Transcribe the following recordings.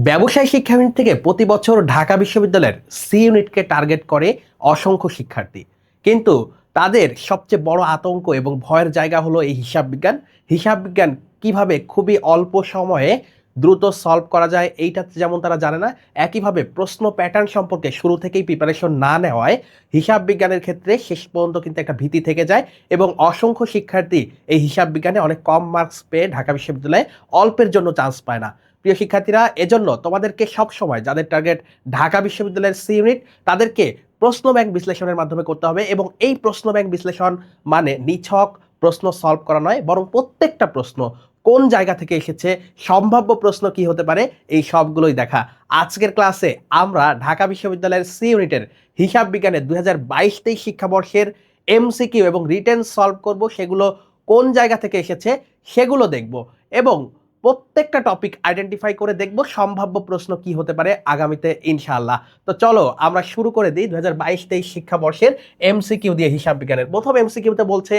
ব্যবসায় শিক্ষা ইউনিট থেকে প্রতি বছর ঢাকা বিশ্ববিদ্যালয়ের সি ইউনিটকে টার্গেট করে অসংখ্য শিক্ষার্থী। কিন্তু তাদের সবচেয়ে বড় আতঙ্ক এবং ভয়ের জায়গা হলো এই হিসাব বিজ্ঞান। হিসাব বিজ্ঞান কিভাবে খুবই অল্প সময়ে দ্রুত সলভ করা যায় এইটা যেমন তারা জানে না, একইভাবে প্রশ্ন প্যাটার্ন সম্পর্কে শুরু থেকেই প্রিপারেশন না নেওয়ায় হিসাব বিজ্ঞানের ক্ষেত্রে শেষ পর্যন্ত কিন্তু একটা ভীতি থেকে যায় এবং অসংখ্য শিক্ষার্থী এই হিসাব বিজ্ঞানে অনেক কম মার্কস পেয়ে ঢাকা বিশ্ববিদ্যালয়ে অল্পের জন্য চান্স পায় না। প্রিয় শিক্ষার্থীরা, এজন্য তোমাদেরকে সবসময় যাদের টার্গেট ঢাকা বিশ্ববিদ্যালয়ের সি ইউনিট তাদেরকে প্রশ্ন ব্যাংক বিশ্লেষণের মাধ্যমে করতে হবে। এবং এই প্রশ্ন ব্যাংক বিশ্লেষণ মানে নিছক প্রশ্ন সলভ করা নয়, বরং প্রত্যেকটা প্রশ্ন কোন জায়গা থেকে এসেছে, সম্ভাব্য প্রশ্ন কি হতে পারে, এই সবগুলোই দেখা। আজকের ক্লাসে আমরা ঢাকা বিশ্ববিদ্যালয়ের সি ইউনিটের হিসাব বিজ্ঞানের 2022-23 শিক্ষাবর্ষের এমসিকিউ এবং রিটেন সলভ করব। সেগুলো কোন জায়গা থেকে এসেছে সেগুলো দেখব এবং প্রত্যেকটা টপিক আইডেন্টিফাই করে দেখব সম্ভাব্য প্রশ্ন কি হতে পারে আগামীতে ইনশাআল্লাহ। তো চলো আমরা শুরু করে দিই 2022-23 শিক্ষাবর্ষের এমসিকিউ দিয়ে হিসাব বিজ্ঞানের। প্রথম এমসিকিউতে বলছে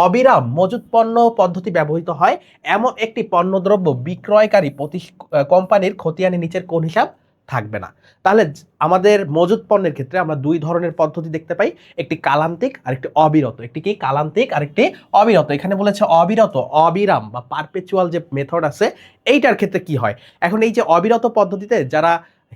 অবিরাম মজুত পণ্য পদ্ধতি ব্যবহৃত হয় এমন একটি পণ্যদ্রব্য বিক্রয়কারী কোম্পানির খতিয়ানের নিচের কোন হিসাব থাকবে না। তাহলে আমাদের মজুত পণ্যের ক্ষেত্রে আমরা দুই ধরনের পদ্ধতি দেখতে পাই, একটি কালান্তিক আর একটি অবিরত। একটি কি কালান্তিক আর একটি অবিরত। এখানে বলেছে অবিরত, অবিরাম বা পারপেচুয়াল যে মেথড আছে এইটার ক্ষেত্রে কি হয়। এখন এই যে অবিরত পদ্ধতিতে যারা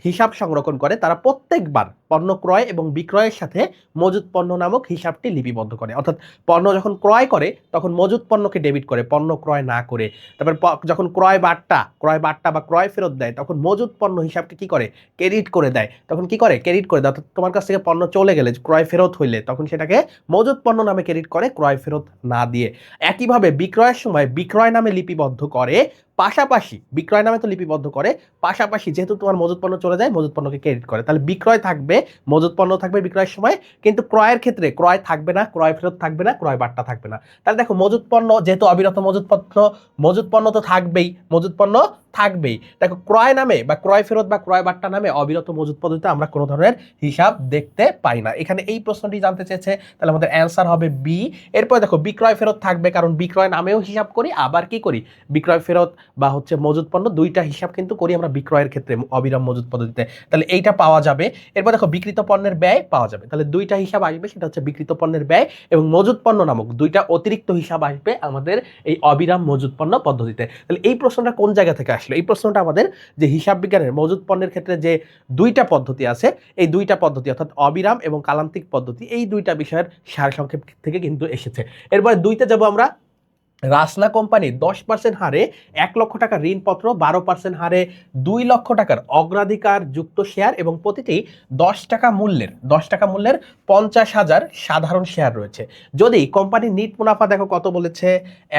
হিসাব সংরক্ষণ করে তারা প্রত্যেকবার পণ্য ক্রয় এবং বিক্রয়ের সাথে মজুত পণ্য নামক হিসাবটি লিপিবদ্ধ করে। অর্থাৎ পণ্য যখন ক্রয় করে তখন মজুত পণ্যকে ডেবিট করে, পণ্য ক্রয় না করে। তারপর যখন ক্রয় বার্তা বা ক্রয় ফেরত দেয় তখন মজুত পণ্য হিসাবকে কি করে, ক্রেডিট করে দেয়। তখন কি করে, ক্রেডিট করে দেয়। অর্থাৎ তোমার কাছ থেকে পণ্য চলে গেলে ক্রয় ফেরত হইলে তখন সেটাকে মজুত পণ্য নামে ক্রেডিট করে, ক্রয় ফেরত না দিয়ে। একইভাবে বিক্রয়ের সময় বিক্রয় নামে লিপিবদ্ধ করে, পাশাপাশি বিক্রয় নামে তো লিপিবদ্ধ করে, পাশাপাশি যেহেতু তোমার মজুত পণ্য চলে যায় মজুত পণ্যকে ক্রেডিট করে। তাহলে বিক্রয় থাকবে, মজুত পণ্য থাকবে বিক্রয়ের সময়, কিন্তু ক্রয়ের ক্ষেত্রে ক্রয় থাকবে না, ক্রয় ফেরত থাকবে না, ক্রয় বার্তা থাকবে না। তাহলে দেখো মজুত পণ্য যেহেতু অবিরত মজুত পণ্য তো থাকবেই, মজুত পণ্য থাকবেই। দেখো ক্রয় নামে বা ক্রয় ফেরত বা ক্রয় বার্তা নামে অবিরত মজুত পদ্ধতিতে আমরা কোনো ধরনের হিসাব দেখতে পাই না। এখানে এই প্রশ্নটি জানতে চেয়েছে, তাহলে আমাদের অ্যান্সার হবে বি। এরপর দেখো বিক্রয় ফেরত থাকবে, কারণ বিক্রয় নামেও হিসাব করি, আবার কি করি বিক্রয় ফেরত বা হচ্ছে মজুত পণ্য দুইটা হিসাব কিন্তু করি আমরা বিক্রয়ের ক্ষেত্রে অবিরাম মজুত পদ্ধতিতে। তাহলে এইটা পাওয়া যাবে। এরপর দেখো বিক্রিত পণ্যের ব্যয় পাওয়া যাবে। তাহলে দুইটা হিসাব আসবে, সেটা হচ্ছে বিক্রিত পণ্যের ব্যয় এবং মজুত পণ্য নামক দুইটা অতিরিক্ত হিসাব আসবে আমাদের এই অবিরাম মজুত পণ্য পদ্ধতিতে। তাহলে এই প্রশ্নটা কোন জায়গা থেকে আসলো? এই প্রশ্নটা আমাদের যে হিসাব বিজ্ঞানের মজুত পণ্যের ক্ষেত্রে যে দুইটা পদ্ধতি আছে, এই দুইটা পদ্ধতি অর্থাৎ অবিরাম এবং কালান্তিক পদ্ধতি, এই দুইটা বিষয়ের সারসংক্ষেপ থেকে কিন্তু এসেছে। এরপরে দুইতে যাব আমরা। রাসনা কোম্পানি 10% হারে 1 লক্ষ টাকা ঋণপত্র, 12% হারে 2 লক্ষ টাকার অগ্রাধিকার যুক্ত শেয়ার এবং প্রতিটি 10 টাকা মূল্যের 50,000 সাধারণ শেয়ার রয়েছে। যদি কোম্পানির নিট মুনাফা দেখো কত বলেছে,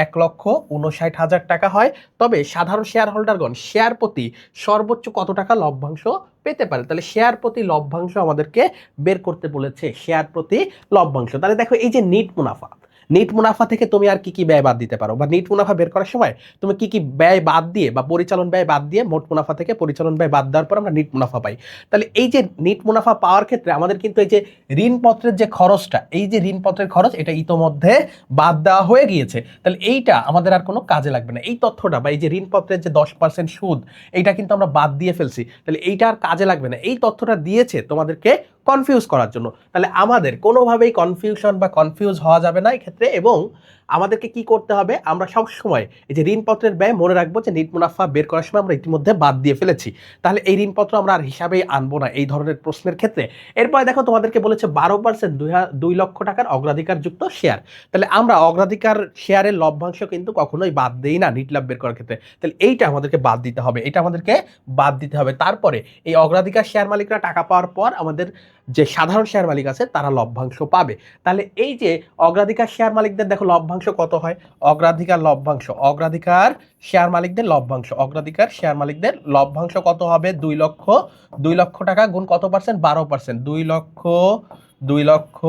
1,59,000 টাকা হয়, তবে সাধারণ শেয়ার হোল্ডারগণ শেয়ার প্রতি সর্বোচ্চ কত টাকা লভ্যাংশ পেতে পারে। তাহলে শেয়ার প্রতি লভ্যাংশ আমাদেরকে বের করতে বলেছে, শেয়ার প্রতি লভ্যাংশ। তাহলে দেখো এই যে নিট মুনাফা থেকে তুমি আর কি কি ব্যয় বাদ দিতে পারো, বা নিট মুনাফা বের করার সময় তুমি কি কি ব্যয় বাদ দিয়ে বা পরিচালন ব্যয় বাদ দিয়ে মোট মুনাফা থেকে পরিচালন ব্যয় বাদ দেওয়ার পর আমরা নিট মুনাফা পাই। তাহলে এই যে নিট মুনাফা পাওয়ার ক্ষেত্রে আমাদের কিন্তু এই যে ঋণপত্রের যে খরচটা, এই যে ঋণপত্রের খরচ এটা ইতোমধ্যে বাদ দেওয়া হয়ে গিয়েছে। তাহলে এইটা আমাদের আর কোনো কাজে লাগবে না। এই তথ্যটা বা এই যে ঋণপত্রের যে 10% সুদ, এইটা কিন্তু আমরা বাদ দিয়ে ফেলছি। তাহলে এইটা আর কাজে লাগবে না। এই তথ্যটা দিয়েছে তোমাদেরকে কনফিউজ করার জন্য। তাহলে আমাদের কোনোভাবেই কনফিউশন বা কনফিউজ হওয়া যাবে না এই ক্ষেত্রে। এবং আমাদেরকে কি করতে হবে, আমরা সব সময় এই যে ঋণপত্রের ব্যয় মনে রাখবো যে নিট মুনাফা বের করার সময় আমরা ইতিমধ্যে বাদ দিয়ে ফেলেছি। তাহলে এই ঋণপত্র আমরা আর হিসাবেই আনবো না এই ধরনের প্রশ্নের ক্ষেত্রে। এরপরে দেখো তোমাদেরকে বলেছে 12% 2 লক্ষ টাকার অগ্রাধিকার যুক্ত শেয়ার। তাহলে আমরা অগ্রাধিকার শেয়ারের লভ্যাংশ কিন্তু কখনোই বাদ দেই না নিট লাভ বের করার ক্ষেত্রে। তাহলে এইটা আমাদেরকে বাদ দিতে হবে, এটা আমাদেরকে বাদ দিতে হবে। তারপরে এই অগ্রাধিকার শেয়ার মালিকরা টাকা পাওয়ার পর আমাদের যে সাধারণ শেয়ার মালিক আছে তারা লভ্যাংশ পাবে। তাহলে এই যে অগ্রাধিকার শেয়ার মালিকদের দেখো লভ্যাংশ কত হয়, অগ্রাধিকার শেয়ার মালিকদের লভ্যাংশ কত হবে, 2 লক্ষ টাকা গুণ কত পার্সেন্ট, 12%, 2 লক্ষ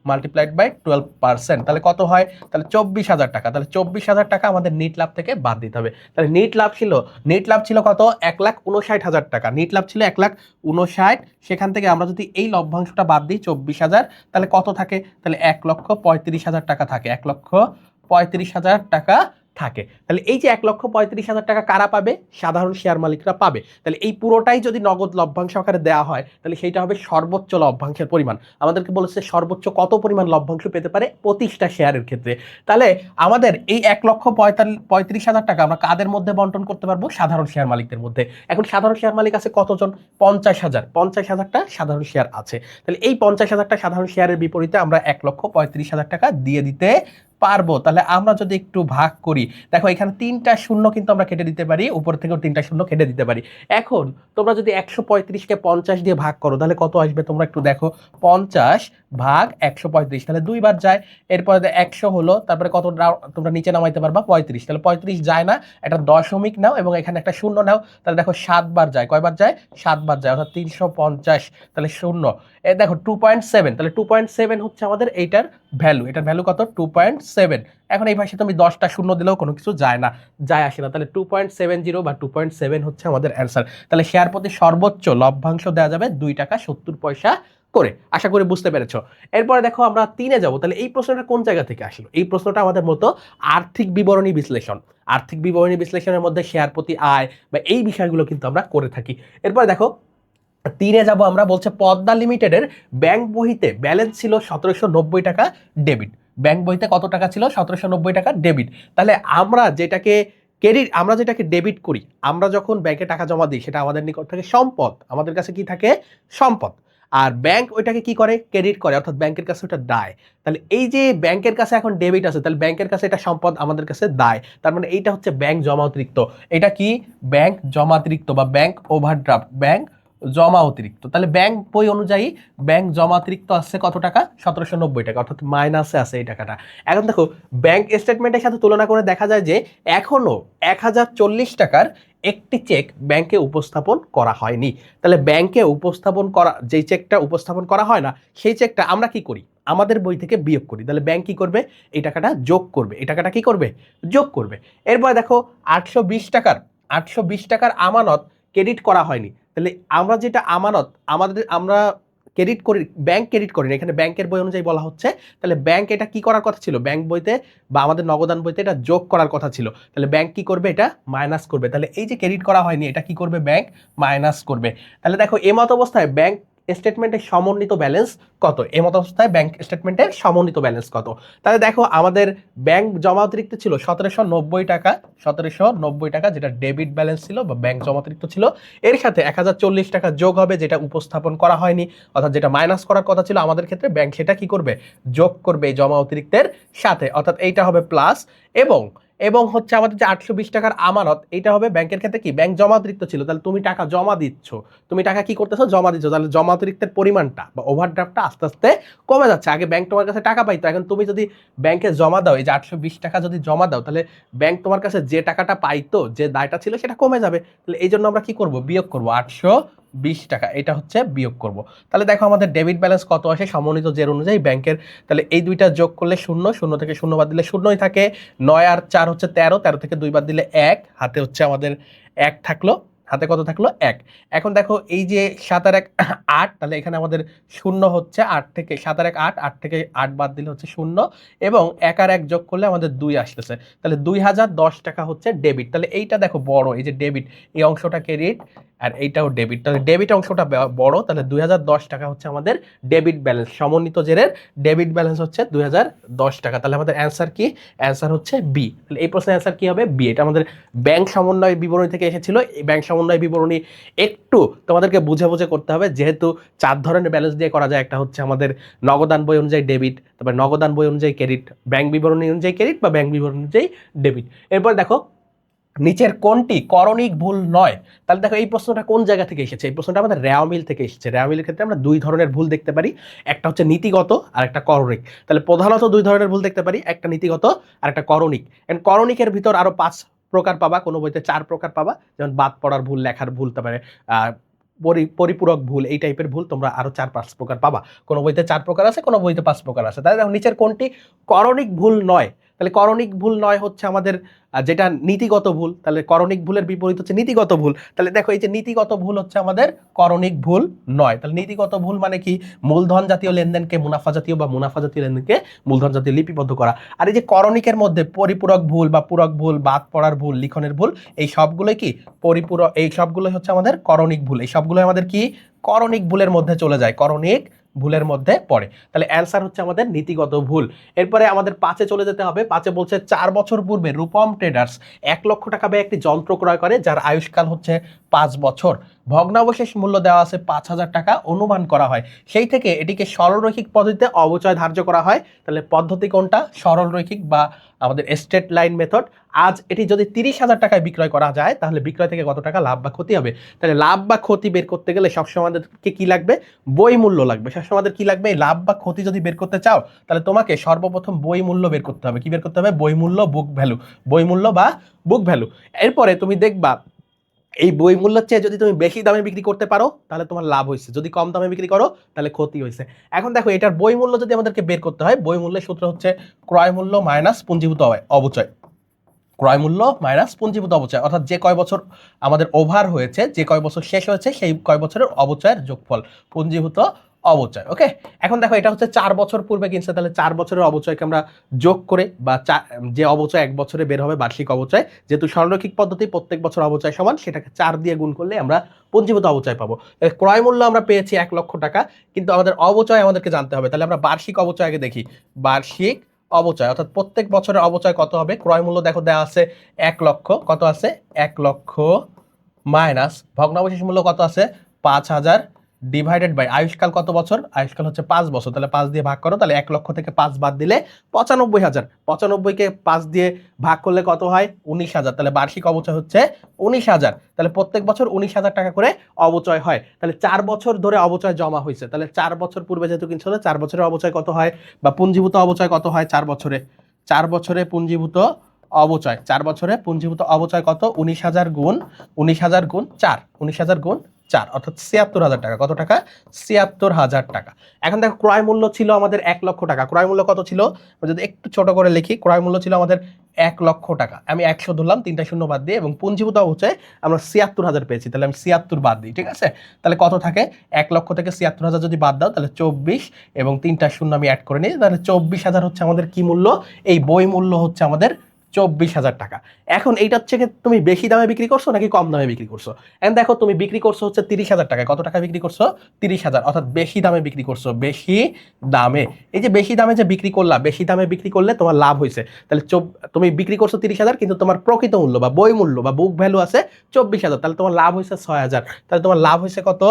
মাল্টিপ্লাইড বাই 12%, তাহলে কত হয়, তাহলে 24,000 টাকা। তাহলে 24,000 টাকা আমাদের নিট লাভ থেকে বাদ দিতে হবে। তাহলে নিট লাভ ছিল কত, 1,59,000 টাকা। নিট লাভ ছিল 1,59,000, সেখান থেকে আমরা যদি এই লভ্যাংশটা বাদ দিই 24,000, তাহলে কত থাকে, তাহলে 1,35,000 টাকা থাকে, 1,35,000 টাকা থাকে। তাহলে এই যে 1,35,000 টাকা কারা পাবে? সাধারণ শেয়ার মালিকরা পাবে। তাহলে এই পুরোটাই যদি নগদ লভ্যাংশ আকারে দেওয়া হয় তাহলে সেইটা হবে সর্বোচ্চ লভ্যাংশের পরিমাণ। আমাদেরকে বলেছে সর্বোচ্চ কত পরিমাণ লভ্যাংশ পেতে পারে প্রতিটা শেয়ারের ক্ষেত্রে। তাহলে আমাদের এই 1,35,000 টাকা আমরা কাদের মধ্যে বন্টন করতে পারবো? সাধারণ শেয়ার মালিকদের মধ্যে। এখন সাধারণ শেয়ার মালিক আছে কতজন? 50,000টা সাধারণ শেয়ার আছে। তাহলে এই 50,000টা সাধারণ শেয়ারের বিপরীতে আমরা 1,35,000 টাকা দিয়ে দিতে পারবো। তাহলে আমরা যদি একটু ভাগ করি, দেখো এখানে 3টা শূন্য কিন্তু আমরা কেটে দিতে পারি, উপর থেকেও 3টা শূন্য কেটে দিতে পারি। এখন তোমরা যদি 135কে 50 দিয়ে ভাগ করো তাহলে কত আসবে তোমরা একটু দেখো, 50 ভাগ 135, তাহলে 2 বার যায়। এরপরে 100 হলো, তারপরে কত তোমরা নিচে নামাইতে পারবা? 35, তাহলে 35 যায় না, একটা দশমিক নাও এবং এখানে একটা শূন্য নাও, তাহলে দেখো 7 বার যায়। কয়বার যায়? 7 বার যায়, অর্থাৎ 350, তাহলে শূন্য। দেখো 2.7, তাহলে 2.7 হচ্ছে আমাদের এইটার ভ্যালু। এটার ভ্যালু কত? 2.7। এখন এই পাশে তুমি 10টা শূন্য দিলেও কোনো কিছু যায় না, যায় আসে না। তাহলে 2.70 বা 2.7 হচ্ছে আমাদের অ্যান্সার। তাহলে শেয়ার প্রতি সর্বোচ্চ লভ্যাংশ দেওয়া যাবে 2 টাকা 70 পয়সা করে। আশা করি বুঝতে পেরেছো। এরপরে দেখো আমরা 3-এ যাবো। তাহলে এই প্রশ্নটা কোন জায়গা থেকে আসলো? এই প্রশ্নটা আমাদের মতো আর্থিক বিবরণী বিশ্লেষণ, আর্থিক বিবরণী বিশ্লেষণের মধ্যে শেয়ার প্রতি আয় বা এই বিষয়গুলো কিন্তু আমরা করে থাকি। এরপরে দেখো 3-এ যাবো আমরা, বলছে পদ্মা লিমিটেডের ব্যাংক বহিতে ব্যালেন্স ছিল 1790 টাকা ডেবিট। ব্যাংক বইতে কত টাকা ছিল? 1790 টাকা ডেবিট। তাহলে আমরা যেটাকে ডেবিট করি, আমরা যখন ব্যাংকে টাকা জমা দিই সেটা আমাদের নিকট থেকে সম্পদ, আমাদের কাছে কি থাকে? সম্পদ। আর ব্যাংক ওইটাকে কি করে? ক্রেডিট করে, অর্থাৎ ব্যাংকের কাছে ওটা দায়। তাহলে এই যে ব্যাংকের কাছে এখন ডেবিট আছে, তাহলে ব্যাংকের কাছে এটা সম্পদ, আমাদের কাছে দায়। তার মানে এইটা হচ্ছে ব্যাংক জমা অতিরিক্ত। এটা কি? ব্যাংক জমা অতিরিক্ত বা ব্যাংক ওভারড্রাফট, ব্যাংক জমা অতিরিক্ত। তাহলে ব্যাংক বই অনুযায়ী ব্যাংক জমা অতিরিক্ত আসছে কত টাকা? 1790 টাকা, অর্থাৎ মাইনাসে আছে এই টাকাটা। এখন দেখো ব্যাংক স্টেটমেন্টের সাথে তুলনা করে দেখা যায় যে এখনো 1040 টাকার একটি চেক ব্যাংকে উপস্থাপন করা হয়নি। তাহলে ব্যাংকে উপস্থাপন করা, যেই চেকটা উপস্থাপন করা হয় না সেই চেকটা আমরা কি করি? আমাদের বই থেকে বিয়োগ করি। তাহলে ব্যাংক কি করবে? এই টাকাটা যোগ করবে। এই টাকাটা কি করবে? যোগ করবে। এরপর দেখো 820 টাকার আমানত ক্রেডিট করা হয়নি। তাহলে আমরা যেটা আমানত আমরা ক্রেডিট করি, ব্যাংক ক্রেডিট করি না, এখানে ব্যাংকের বই অনুযায়ী বলা হচ্ছে। তাহলে ব্যাংক এটা কি করার কথা ছিল? ব্যাংক বইতে বা আমাদের নগদান বইতে এটা যোগ করার কথা ছিল। তাহলে ব্যাংক কি করবে? এটা মাইনাস করবে। তাহলে এই যে ক্রেডিট করা হয়নি এটা কি করবে? ব্যাংক মাইনাস করবে। তাহলে দেখো এমত অবস্থায় ব্যাংক স্টেটমেন্টের সমন্বিত ব্যালেন্স কত? এমত অবস্থায় ব্যাংক স্টেটমেন্টের সমন্বিত ব্যালেন্স কত? তাহলে দেখো আমাদের ব্যাংক জমা অতিরিক্ত ছিল 1790 টাকা, 1790 টাকা যেটা ডেবিট ব্যালেন্স ছিল বা ব্যাংক জমা অতিরিক্ত ছিল। এর সাথে 1040 টাকা যোগ হবে যেটা উপস্থাপন করা হয়নি, অর্থাৎ যেটা মাইনাস করার কথা ছিল আমাদের ক্ষেত্রে, ব্যাংক সেটা কি করবে? যোগ করবে এই জমা অতিরিক্তের সাথে, অর্থাৎ এইটা হবে প্লাস। এবং হচ্ছে আমাদের যে 820 টাকার আমানত, এটা হবে ব্যাংকের ক্ষেত্রে কি? ব্যাংক জমা অতিরিক্ত ছিল, তাহলে তুমি টাকা জমা দিচ্ছ, তুমি টাকা কি করতেছো? জমা দিচ্ছ। তাহলে জমা অতিরিক্তের পরিমাণটা বা ওভারড্রাফটটা আস্তে আস্তে কমে যাচ্ছে। আগে ব্যাংক তোমার কাছে টাকা পাইতো, এখন তুমি যদি ব্যাংকে জমা দাও, এই যে 820 টাকা যদি জমা দাও, তাহলে ব্যাংক তোমার কাছে যে টাকাটা পাইতো, যে দায়টা ছিল সেটা কমে যাবে। তাহলে এই জন্য আমরা কি করব? বিয়োগ করব 820 টাকা, এটা হচ্ছে বিয়োগ করব। তাহলে দেখো আমাদের ডেবিট ব্যালেন্স কত আসে সমন্বিত জের অনুযায়ী ব্যাংকের। তাহলে এই দুইটা যোগ করলে শূন্য, শূন্য থেকে শূন্য বাদ দিলে শূন্যই থাকে। 9 আর 4 হচ্ছে 13, 13 থেকে 2 বাদ দিলে 1, হাতে হচ্ছে আমাদের 1 থাকলো, হাতে কত থাকলো? 1। এখন দেখো এই যে 7 আর 1 8, তাহলে এখানে আমাদের শূন্য হচ্ছে 8 থেকে 7 আর 1 8, 8 থেকে 8 বাদ দিলে হচ্ছে শূন্য, এবং 1 আর 1 যোগ করলে আমাদের 2 আসতেছে। তাহলে 2010 টাকা হচ্ছে ডেবিট। তাহলে এইটা দেখো বড়, এই যে ডেবিট, এই অংশটা ক্রেডিট আর এইটাও ডেবিট, তাহলে ডেবিট অংশটা বড়। তাহলে 2010 টাকা হচ্ছে আমাদের ডেবিট ব্যালেন্স, সমন্বিত জেরের ডেবিট ব্যালেন্স হচ্ছে 2010 টাকা। তাহলে আমাদের অ্যান্সার কি? অ্যান্সার হচ্ছে বি। তাহলে এই প্রশ্নের অ্যান্সার কি হবে? বি। এটা আমাদের ব্যাংক সমন্বয় বিবরণী থেকে এসেছিল। এই ব্যাংক সমন্বয় বিবরণী একটু তোমাদেরকে বুঝে বুঝে করতে হবে, যেহেতু 4 ধরনের ব্যালেন্স দিয়ে করা যায়। একটা হচ্ছে আমাদের নগদান বই অনুযায়ী ডেবিট, তারপর নগদান বই অনুযায়ী ক্রেডিট, ব্যাংক বিবরণী অনুযায়ী ক্রেডিট বা ব্যাংক বিবরণী অনুযায়ী ডেবিট। এরপর দেখো নিচের কোনটি করণিক ভুল নয়? তাহলে দেখো এই প্রশ্নটা কোন জায়গা থেকে এসেছে? এই প্রশ্নটা আমাদের রেওয়ামিল থেকে এসেছে। রেওয়ামিলের ক্ষেত্রে আমরা 2 ধরনের ভুল দেখতে পারি, একটা হচ্ছে নীতিগত আর একটা করণিক। তাহলে প্রধানত 2 ধরনের ভুল দেখতে পারি, একটা নীতিগত আর একটা করণিক। এন্ড করণিকের ভিতর আরো 5 প্রকার পাবা, কোনো বইতে 4 প্রকার পাবা, যেমন বাদ পড়ার ভুল, লেখার ভুল, তারপরে পরিপূরক ভুল, এই টাইপের ভুল তোমরা আরো 4-5 প্রকার পাবা। কোনো বইতে 4 প্রকার আছে, কোনো বইতে 5 প্রকার আছে। তাহলে দেখো নিচের কোনটি করণিক ভুল নয়? তাহলে করণিক ভুল নয় হচ্ছে আমাদের যেটা নীতিগত ভুল, তাহলে করণিক ভুলের বিপরীত হচ্ছে নীতিগত ভুল। তাহলে দেখো এই যে নীতিগত ভুল হচ্ছে আমাদের করণিক ভুল নয়। তাহলে নীতিগত ভুল মানে কি, মূলধন জাতীয় লেনদেনকে মুনাফা জাতীয় বা মুনাফা জাতীয় লেনদেনকে মূলধন জাতীয় লিপিবদ্ধ করা। আর এই যে করণিকের মধ্যে পরিপূরক ভুল বা পূরক ভুল, বাদ পড়ার ভুল, লিখনের ভুল, এই সবগুলোই কি পরিপূরক, এই সবগুলোই হচ্ছে আমাদের করণিক ভুল। এই সবগুলোই আমাদের কি করণিক ভুলের মধ্যে চলে যায়, করণিক ভুলের মধ্যে পড়ে। তাহলে অ্যান্সার হচ্ছে আমাদের নীতিগত ভুল। এরপরে আমাদের 5-এ চলে যেতে হবে। 5-এ বলছে 4 বছর পূর্বে রূপম ট্রেডার্স 1 লক্ষ টাকা ব্যয়ে একটি যন্ত্র ক্রয় করে যার আয়ুষ্কাল হচ্ছে 5 বছর। ভগ্নাবশেষ মূল্য দেওয়া আছে 5,000 টাকা অনুমান করা হয়, সেই থেকে এটিকে সরলরৈখিক পদ্ধতিতে অবচয় ধার্য করা হয়। তাহলে পদ্ধতি কোনটা, সরলরৈখিক বা আমাদের স্ট্রেট লাইন মেথড। আজ এটি যদি 30,000 টাকায় বিক্রয় করা যায় তাহলে বিক্রয় থেকে কত টাকা লাভ বা ক্ষতি হবে। তাহলে লাভ বা ক্ষতি বের করতে গেলে সবসময় আমাদেরকে কি লাগবে, বই মূল্য লাগবে। সবসময় আমাদের কি লাগবে, লাভ বা ক্ষতি যদি বের করতে চাও তাহলে তোমাকে সর্বপ্রথম বই মূল্য বের করতে হবে। কি বের করতে হবে, বই মূল্য, বুক ভ্যালু, বই মূল্য বা বুক ভ্যালু। এরপরে তুমি দেখবা এই বই মূল্যের চেয়ে যদি তুমি বেশি দামে বিক্রি করতে পারো তাহলে তোমার লাভ হয়েছে, যদি কম দামে বিক্রি করো তাহলে ক্ষতি হয়েছে। এখন দেখো এটার বই মূল্য যদি আমাদেরকে বের করতে হয়, বই মূল্যের সূত্র হচ্ছে ক্রয় মূল্য মাইনাস পুঞ্জীভূত অবচয়। ক্রয় মূল্য মাইনাস পুঞ্জীভূত অবচয়, অর্থাৎ যে কয় বছর আমাদের ওভার হয়েছে, যে কয় বছর শেষ হয়েছে সেই কয় বছরের অবচয়ের যোগফল, পুঞ্জীভূত অবচয়। ওকে, এখন দেখো এটা হচ্ছে 4 বছর পূর্বে কিনছে, তাহলে 4 বছরের অবচয়কে আমরা যোগ করে বা যে অবচয় 1 বছরে বের হবে বার্ষিক অবচয়, যেহেতু সরলরৈখিক পদ্ধতি প্রত্যেক বছর অবচয় সমান, সেটাকে 4 দিয়ে গুণ করলে আমরা পুঞ্জীভূত অবচয় পাবো। ক্রয় মূল্য আমরা পেয়েছি 1 লক্ষ টাকা, কিন্তু আমাদের অবচয় আমাদেরকে জানতে হবে। তাহলে আমরা বার্ষিক অবচয় আগে দেখি, বার্ষিক অবচয় অর্থাৎ প্রত্যেক বছরের অবচয় কত হবে। ক্রয় মূল্য দেখো দেওয়া আছে 1 লক্ষ, কত আছে 1 লক্ষ, মাইনাস ভগ্নাবশেষ মূল্য কত আছে 5,000, ডিভাইডেড বাই আয়ুষ্কাল কত বছর, আয়ুষ্কাল হচ্ছে 5 বছর। তাহলে 5 দিয়ে ভাগ করো, তাহলে 1 লক্ষ থেকে 5 বাদ দিলে 95,000, 95কে 5 দিয়ে ভাগ করলে কত হয় 19,000। তাহলে বার্ষিক অবচয় হচ্ছে 19,000। তাহলে প্রত্যেক বছর 19,000 টাকা করে অবচয় হয়। তাহলে 4 বছর ধরে অবচয় জমা হয়েছে। তাহলে 4 বছর পূর্বে যেহেতু কিনছিল, 4 বছরের অবচয় কত হয় বা পুঞ্জীভূত অবচয় কত হয় 4 বছরে, 4 বছরে পুঞ্জীভূত অবচয়, 4 বছরে পুঞ্জীভূত অবচয় কত, 19,000 গুণ 19,000 গুণ 4, 19,000 গুণ 4 অর্থাৎ 76,000 টাকা। কত টাকা, 76,000 টাকা। এখন দেখো ক্রয় মূল্য ছিল আমাদের 1 লক্ষ টাকা। ক্রয় মূল্য কত ছিল, যদি একটু ছোট করে লিখি, ক্রয় মূল্য ছিল আমাদের 1 লক্ষ টাকা। আমি 100 ধরলাম, 3টা শূন্য বাদ দিয়ে, এবং পুঞ্জীভূত অবচয় আমরা 76,000 পেয়েছি, তাহলে আমি 76 বাদ দিই, ঠিক আছে। তাহলে কত থাকে, 1 লক্ষ থেকে 76,000 যদি বাদ দাও তাহলে 24, এবং 3টা শূন্য আমি অ্যাড করে নিই, তাহলে 24,000 হচ্ছে আমাদের কি মূল্য, এই বই মূল্য হচ্ছে আমাদের 24,000 টাকা। এখন এইটা হচ্ছে তুমি বেশি দামে বিক্রি করছো নাকি কম দামে বিক্রি করছো। এখন দেখো তুমি বিক্রি করছো হচ্ছে 30,000 টাকায়, কত টাকা বিক্রি করছো 30,000, অর্থাৎ বেশি দামে বিক্রি করছো, বেশি দামে। এই যে বেশি দামে যে বিক্রি করলা, বেশি দামে বিক্রি করলে তোমার লাভ হয়েছে। তাহলে তুমি বিক্রি করছো 30,000, কিন্তু তোমার প্রকৃত মূল্য বা বই মূল্য বা বুক ভ্যালু আছে 24,000, তাহলে তোমার লাভ হয়েছে 6,000। তাহলে তোমার লাভ হয়েছে কত,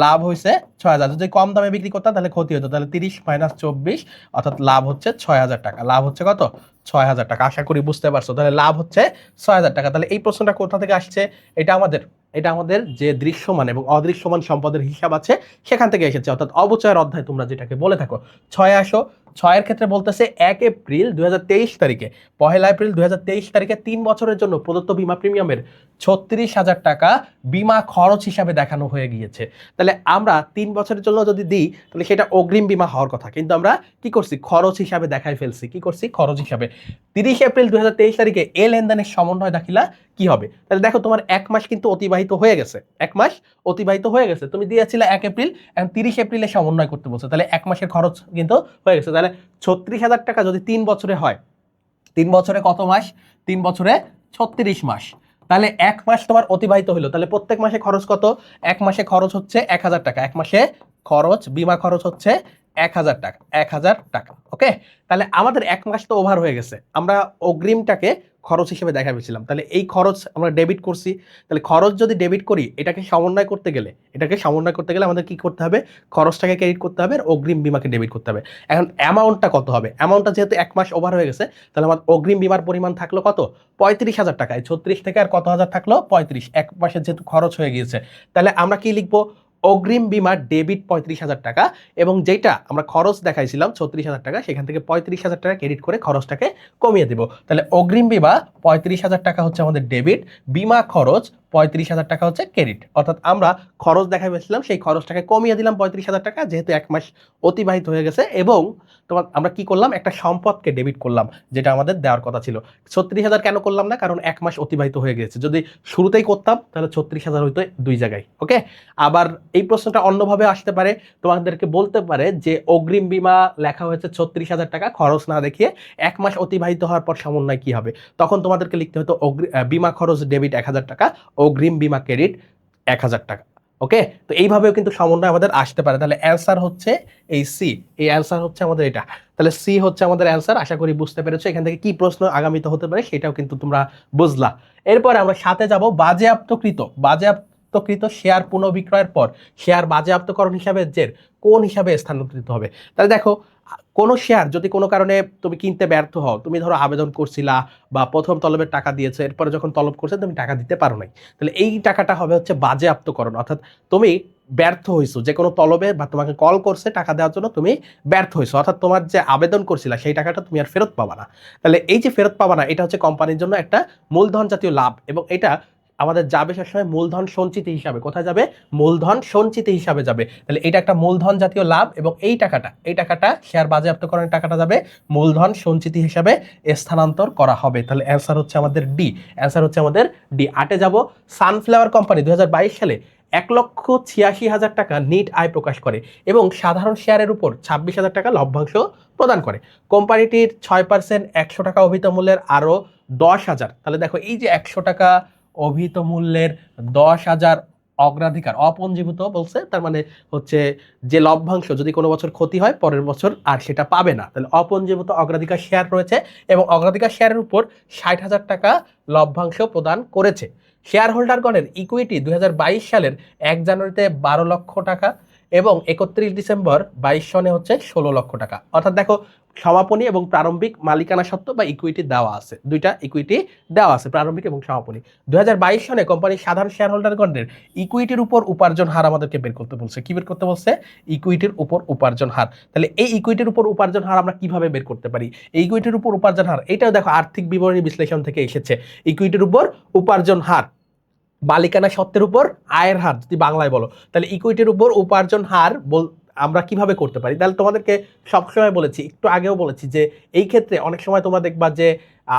লাভ হয়েছে 6,000। যদি কম দামে বিক্রি করতাম তাহলে ক্ষতি হতো। তাহলে 30 মাইনাস 24 অর্থাৎ লাভ হচ্ছে 6,000 টাকা। লাভ হচ্ছে কত, 6,000 টাকা। আশা করি বুঝতে পারছো। তাহলে লাভ হচ্ছে 6,000 টাকা। তাহলে এই প্রশ্নটা কোথা থেকে আসছে, এটা আমাদের যে দৃশ্যমান এবং অদৃশ্যমান সম্পদের হিসাব আছে সেখান থেকে এসেছে, অর্থাৎ অবচয়ের অধ্যায় তোমরা যেটাকে বলে থাকো। 6 আসো, 6-এর ক্ষেত্রে বলতেছে 1 এপ্রিল 2023 তারিখে, 1 এপ্রিল 2023 তারিখে 3 বছরের জন্য প্রদত্ত বীমা প্রিমিয়ামের 36,000 টাকা বীমা খরচ হিসাবে দেখানো হয়ে গিয়েছে। তাহলে আমরা 3 বছরের জন্য যদি দিই তাহলে সেটা অগ্রিম বীমা হওয়ার কথা, কিন্তু আমরা কি করছি, খরচ হিসাবে দেখাই ফেলছি। কি করছি, খরচ হিসাবে। 30 এপ্রিল 2023 তারিখে এ লেনদেনের সমন্বয় দাখিলা কি হবে। তাহলে দেখো তোমার 1 মাস কিন্তু অতিবাহিত হয়ে গেছে, 1 মাস অতিবাহিত হয়ে গেছে। তুমি দিয়েছিলে 1 এপ্রিল, এখন 30 এপ্রিলে সমন্বয় করতে বলছো, তাহলে 1 মাসের খরচ কিন্তু হয়ে গেছে। তাহলে 36,000 টাকা যদি 3 বছরে হয়, 3 বছরে কত মাস, 3 বছরে 36 মাস। তাহলে 1 মাস তোমার অতিবাহিত হলো, তাহলে প্রত্যেক মাসে খরচ কত, 1 মাসে খরচ হচ্ছে 1,000 টাকা। 1 মাসে খরচ, বীমা খরচ হচ্ছে 1,000 টাকা, 1,000 টাকা। ওকে, তাহলে আমাদের 1 মাস তো ওভার হয়ে গেছে, আমরা অগ্রিমটাকে খরচ হিসেবে দেখা পেয়েছিলাম। তাহলে এই খরচ আমরা ডেবিট করছি। তাহলে খরচ যদি ডেবিট করি, এটাকে সমন্বয় করতে গেলে আমাদের কি করতে হবে, খরচটাকে ক্রেডিট করতে হবে আর অগ্রিম বীমাকে ডেবিট করতে হবে। এখন অ্যামাউন্টটা কত হবে, অ্যামাউন্টটা যেহেতু 1 মাস ওভার হয়ে গেছে, তাহলে আমার অগ্রিম বীমার পরিমাণ থাকলো কত, 35,000 টাকায়। 36 থেকে আর কত হাজার থাকলো, 35। 1 মাসের যেহেতু খরচ হয়ে গিয়েছে, তাহলে আমরা কি লিখবো, অগ্রিম বীমার ডেবিট 35,000 টাকা, এবং যেটা আমরা খরচ দেখাইছিলাম 36,000 টাকা, সেখান থেকে 35,000 টাকা ক্রেডিট করে খরচটাকে কমিয়ে দেব। তাহলে অগ্রিম বীমা 35,000 টাকা হচ্ছে আমাদের ডেবিট, বীমা খরচ 35,000 টাকা হচ্ছে ক্রেডিট। অর্থাৎ আমরা খরচ দেখা পেয়েছিলাম, সেই খরচটাকে কমিয়ে দিলাম 35,000 টাকা, যেহেতু 1 মাস অতিবাহিত হয়ে গেছে। এবং তোমার আমরা কি করলাম, একটা সম্পদকে ডেবিট করলাম, যেটা আমাদের দেওয়ার কথা ছিল। 36,000 কেন করলাম না, কারণ 1 মাস অতিবাহিত হয়ে গেছে। যদি শুরুতেই করতাম তাহলে 36,000 হইতো দুই জায়গায়। ওকে, আবার এই প্রশ্নটা অন্যভাবে আসতে পারে, তোমাদেরকে বলতে পারে যে অগ্রিম বীমা লেখা হয়েছে 36,000 টাকা, খরচ না দেখিয়ে 1 মাস অতিবাহিত হওয়ার পর সমন্বয় কি হবে, তখন তোমাদেরকে লিখতে হতো বীমা খরচ ডেবিট 1,000 টাকা, অগ্রিম বীমা ক্রেডিট 1,000 টাকা। ওকে, তো এইভাবেও কিন্তু সমন্বয় আমাদের আসতে পারে। তাহলে অ্যান্সার হচ্ছে এই সি, এই অ্যান্সার হচ্ছে আমাদের এটা। তাহলে সি হচ্ছে আমাদের অ্যান্সার। আশা করি বুঝতে পেরেছো এখান থেকে কি প্রশ্ন আগামীতে হতে পারে, সেটাও কিন্তু তোমরা বুঝলা। এরপরে আমরা সাথে যাব বাজেয়াপ্তকৃত শেয়ার পুনঃবিক্রয়ের পর শেয়ার বাজেয়াপ্তকরণ হিসাবে জের কোন হিসাবে স্থানান্তরিত হবে। তাহলে দেখো, কোনো শেয়ার যদি কোনো কারণে তুমি কিনতে ব্যর্থ হও, তুমি ধরো আবেদন করছিলা বা প্রথম তলবের টাকা দিয়েছো, এরপরে যখন তলব করছে তুমি টাকা দিতে পারো নাই, তাহলে এই টাকাটা হবে হচ্ছে বাজেয়াপ্তকরণ। অর্থাৎ তুমি ব্যর্থ হইছো, যে কোনো তলবে বা তোমাকে কল করছে টাকা দেওয়ার জন্য, তুমি ব্যর্থ হইছো, অর্থাৎ তোমার যে আবেদন করছিলা সেই টাকাটা তুমি আর ফেরত পাবা না। তাহলে এই যে ফেরত পাবা না, এটা হচ্ছে কোম্পানির জন্য একটা মূলধন জাতীয় লাভ, এবং এটা আমাদের যাবে সবসময় মূলধন সঞ্চিতি হিসাবে। কোথায় যাবে? মূলধন সঞ্চিতি হিসাবে যাবে। তাহলে এটা একটা মূলধন জাতীয় লাভ, এবং এই টাকাটা শেয়ার বাজেয়াপ্তকরণের টাকাটা যাবে মূলধন সঞ্চিতি হিসাবে স্থানান্তর করা হবে। তাহলে অ্যান্সার হচ্ছে আমাদের ডি, অ্যান্সার হচ্ছে আমাদের ডি। 8-এ যাব, সানফ্লাওয়ার কোম্পানি 2022 সালে 1,86,000 টাকা নিট আয় প্রকাশ করে এবং সাধারণ শেয়ারের উপর 26,000 টাকা লভ্যাংশ প্রদান করে। কোম্পানিটির 6% 100 টাকা অভিহিত মূল্যের আরও 10,000। তাহলে দেখো, এই যে 100 টাকা অভিহিত মূল্যের 10,000 অগ্রাধিকার অপঞ্জীভূত বলছে, তার মানে হচ্ছে যে লভ্যাংশ যদি কোনো বছর ক্ষতি হয় পরের বছর আর সেটা পাবে না। তাহলে অপঞ্জীভূত অগ্রাধিকার শেয়ার রয়েছে, এবং অগ্রাধিকার শেয়ারের উপর 60,000 টাকা লভ্যাংশ প্রদান করেছে। শেয়ার হোল্ডারগণের ইকুইটি 2022 সালের 1 জানুয়ারিতে 12 লক্ষ টাকা এবং 31 ডিসেম্বর 22 সনে হচ্ছে 16 লক্ষ টাকা। অর্থাৎ দেখো, সমাপনী এবং প্রারম্ভিক মালিকানা সত্ত্ব বা ইকুইটি দেওয়া আছে, দুইটা ইকুইটি দেওয়া আছে, প্রারম্ভিক এবং সমাপনী। 2022 সনে কোম্পানির সাধারণ শেয়ার হোল্ডারগণের ইকুইটির উপর উপার্জন হার আমাদেরকে বের করতে বলছে। কি বের করতে বলছে? ইকুইটির উপর উপার্জন হার। তাহলে এই ইকুইটির উপর উপার্জন হার আমরা কিভাবে বের করতে পারি? এই ইকুইটির উপর উপার্জন হার, এটাও দেখো আর্থিক বিবরণী বিশ্লেষণ থেকে এসেছে। ইকুইটির উপর উপার্জন হার, মালিকানা সত্ত্বের উপর আয়ের হার, যদি বাংলায় বলো, তাহলে ইকুইটির উপর উপার্জন হার আমরা কিভাবে করতে পারি? তাহলে তোমাদেরকে সবসময় বলেছি, একটু আগেও বলেছি, যে এই ক্ষেত্রে অনেক সময় তোমরা দেখবা যে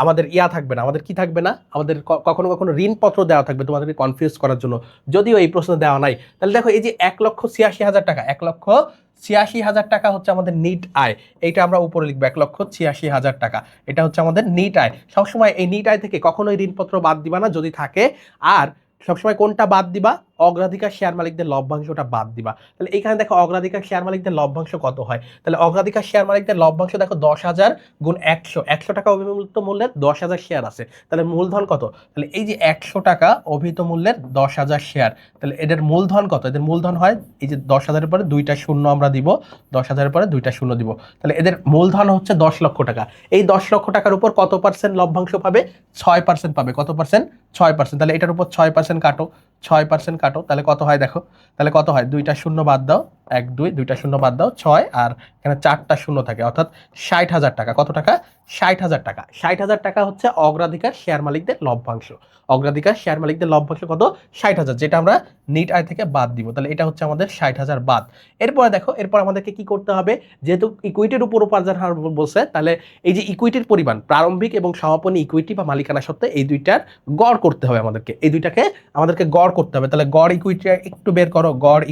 আমাদের থাকবে না, আমাদের কি থাকবে না, আমাদের কখনো কখনো ঋণপত্র দেওয়া থাকবে তোমাদেরকে কনফিউজ করার জন্য, যদিও এই প্রশ্ন দেওয়া নাই। তাহলে দেখো, এই যে 1,86,000 টাকা, 1,86,000 টাকা হচ্ছে আমাদের নিট আয়। এইটা আমরা উপরে লিখবো, 1,86,000 টাকা, এটা হচ্ছে আমাদের নিট আয়। সবসময় এই নিট আয় থেকে কখনোই ঋণপত্র বাদ দিবা না যদি থাকে। আর সবসময় কোনটা বাদ দিবা? অগ্রাধিকার শেয়ার মালিকদের লভ্যাংশটা বাদ দিবা। তাহলে এখানে দেখো, অগ্রাধিকার শেয়ার মালিকদের লভ্যাংশ কত হয়? তাহলে অগ্রাধিকার শেয়ার মালিকদের লভ্যাংশ দেখো 10,000 গুণ 100 টাকা অভিহিত মূল্যের 10,000 শেয়ার আছে। তাহলে মূলধন কত? তাহলে এই যে 100 টাকা অভিহিত মূল্যের 10,000 শেয়ার, তাহলে এদের মূলধন কত? এদের মূলধন হয় এই যে 10,000-এর পরে 2টা শূন্য আমরা দিব, 10,000-এর পরে 2টা শূন্য দিব। তাহলে এদের মূলধন হচ্ছে 10 লক্ষ টাকা। এই 10 লক্ষ টাকার উপর কত পার্সেন্ট লভ্যাংশ পাবে? 6% পাবে। কত পার্সেন্ট? 6%। তাহলে এটার উপর 6% কাটো, 6% কাটো, তাহলে কত হয় দেখো, তাহলে কত হয়? 2টা শূন্য বাদ দাও, 1 2, 2টা শূন্য বাদ দাও, 6, আর এখানে 4টা শূন্য থাকে, অর্থাৎ 60,000 টাকা। কত টাকা? 60,000 টাকা। 60,000 টাকা হচ্ছে অগ্রাধিকার শেয়ার মালিকদের লভ্যাংশ। অগ্রাধিকার শেয়ার মালিকদের লভ্যাংশ কত? 60,000, যেটা আমরা নিট আয় থেকে বাদ দিব। তাহলে এটা হচ্ছে আমাদের 60,000 বাদ। এরপরে দেখো, এরপর আমাদেরকে কি করতে হবে? যেহেতু ইকুইটির উপর উপার্জন হার বলছে, তাহলে এই যে ইকুইটির পরিমাণ, প্রারম্ভিক এবং সমাপনী ইকুইটি বা মালিকানা সত্ত্বে, এই দুইটার গড় করতে হবে আমাদেরকে, এই দুইটাকে আমাদেরকে গড় করতে হবে। তাহলে গড় ইকুইটি একটু বের করো, গড়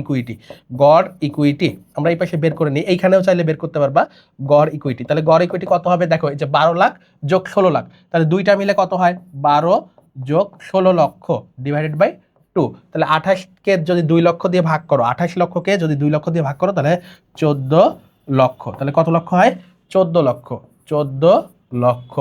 ইকুইটি আমরা এই পাশে বের করে নিই, এইখানেও চাইলে বের করতে পারবা গড় ইকুইটি। তাহলে গড় ইকুইটি কত হবে? দেখো, এই যে 12 লাখ যোগ 16 লাখ, তাহলে দুইটা মিলে কত হয়? 12 যোগ 16 লক্ষ ডিভাইডেড বাই 2। তাহলে 28কে যদি 2 লক্ষ দিয়ে ভাগ করো, 28 লক্ষকে যদি 2 লক্ষ দিয়ে ভাগ করো, তাহলে 14 লক্ষ। তাহলে কত লক্ষ হয়? 14 লক্ষ, 14 লক্ষ,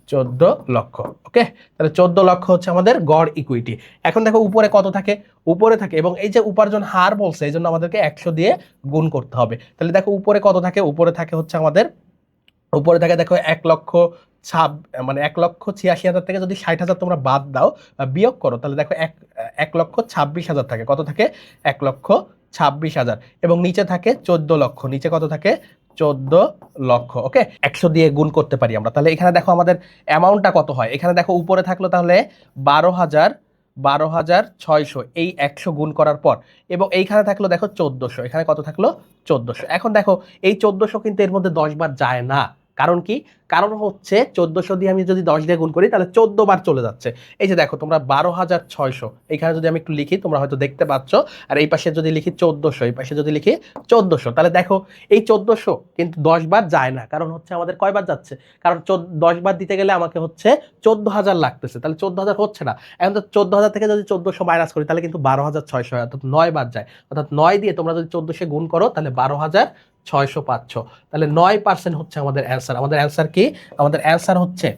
14 লক্ষ। ওকে, তাহলে 14 লক্ষ হচ্ছে আমাদের গড় ইকুইটি। এখন দেখো, উপরে কত থাকে? উপরে থাকে, এবং এই যে উপার্জন হার বলছে, এই জন্য আমাদেরকে 100 দিয়ে গুণ করতে হবে। তাহলে দেখো, উপরে কত থাকে? উপরে থাকে হচ্ছে আমাদের, উপরে থাকে দেখো 1,86,000 থেকে যদি 60,000 তোমরা বাদ দাও, বিয়োগ করো, তাহলে দেখো 1,26,000 থাকে। কত থাকে? 1,26,000। এবং নিচে থাকে 14 লক্ষ, নিচে কত থাকে? 14 লক্ষ। ওকে, 100 দিয়ে গুণ করতে পারি আমরা। তাহলে এখানে দেখো আমাদের অ্যামাউন্টটা কত হয়। এখানে দেখো, উপরে থাকলো তাহলে 12,000 12,600 এই 100 গুণ করার পর, এবং এইখানে থাকলো দেখো 1400, এখানে কত থাকলো 1400। এখন দেখো এই 1400 কিন্তু এর মধ্যে 10 বার যায় না। কারণ কি? কারণ হচ্ছে 1400 দিয়ে আমি যদি 10 দিয়ে গুণ করি তাহলে 14 বার চলে যাচ্ছে। এই যে দেখো তোমরা 12,600 এখানে যদি আমি একটু লিখি তোমরা হয়তো দেখতে পাচ্ছ, আর এই পাশে যদি লিখি 1400, এই পাশে যদি লিখি 1400, তাহলে দেখো এই 1400 কিন্তু 10 বার যায় না। কারণ হচ্ছে আমাদের কয়বার যাচ্ছে? কারণ 10 বার দিতে গেলে আমাকে হচ্ছে 14,000 লাগতেছে, তাহলে 14,000 হচ্ছে না। এখন তো 14,000 থেকে যদি 1400 মাইনাস করি তাহলে কিন্তু 12,600 হয়, অর্থাৎ 9 বার যায়। অর্থাৎ 9 দিয়ে তোমরা যদি 1400 গুণ করো তাহলে 12,600 পাচ্ছ। তাহলে 9% হচ্ছে আমাদের অ্যান্সার। আমাদের অ্যান্সার কি? আমাদের অ্যান্সার হচ্ছে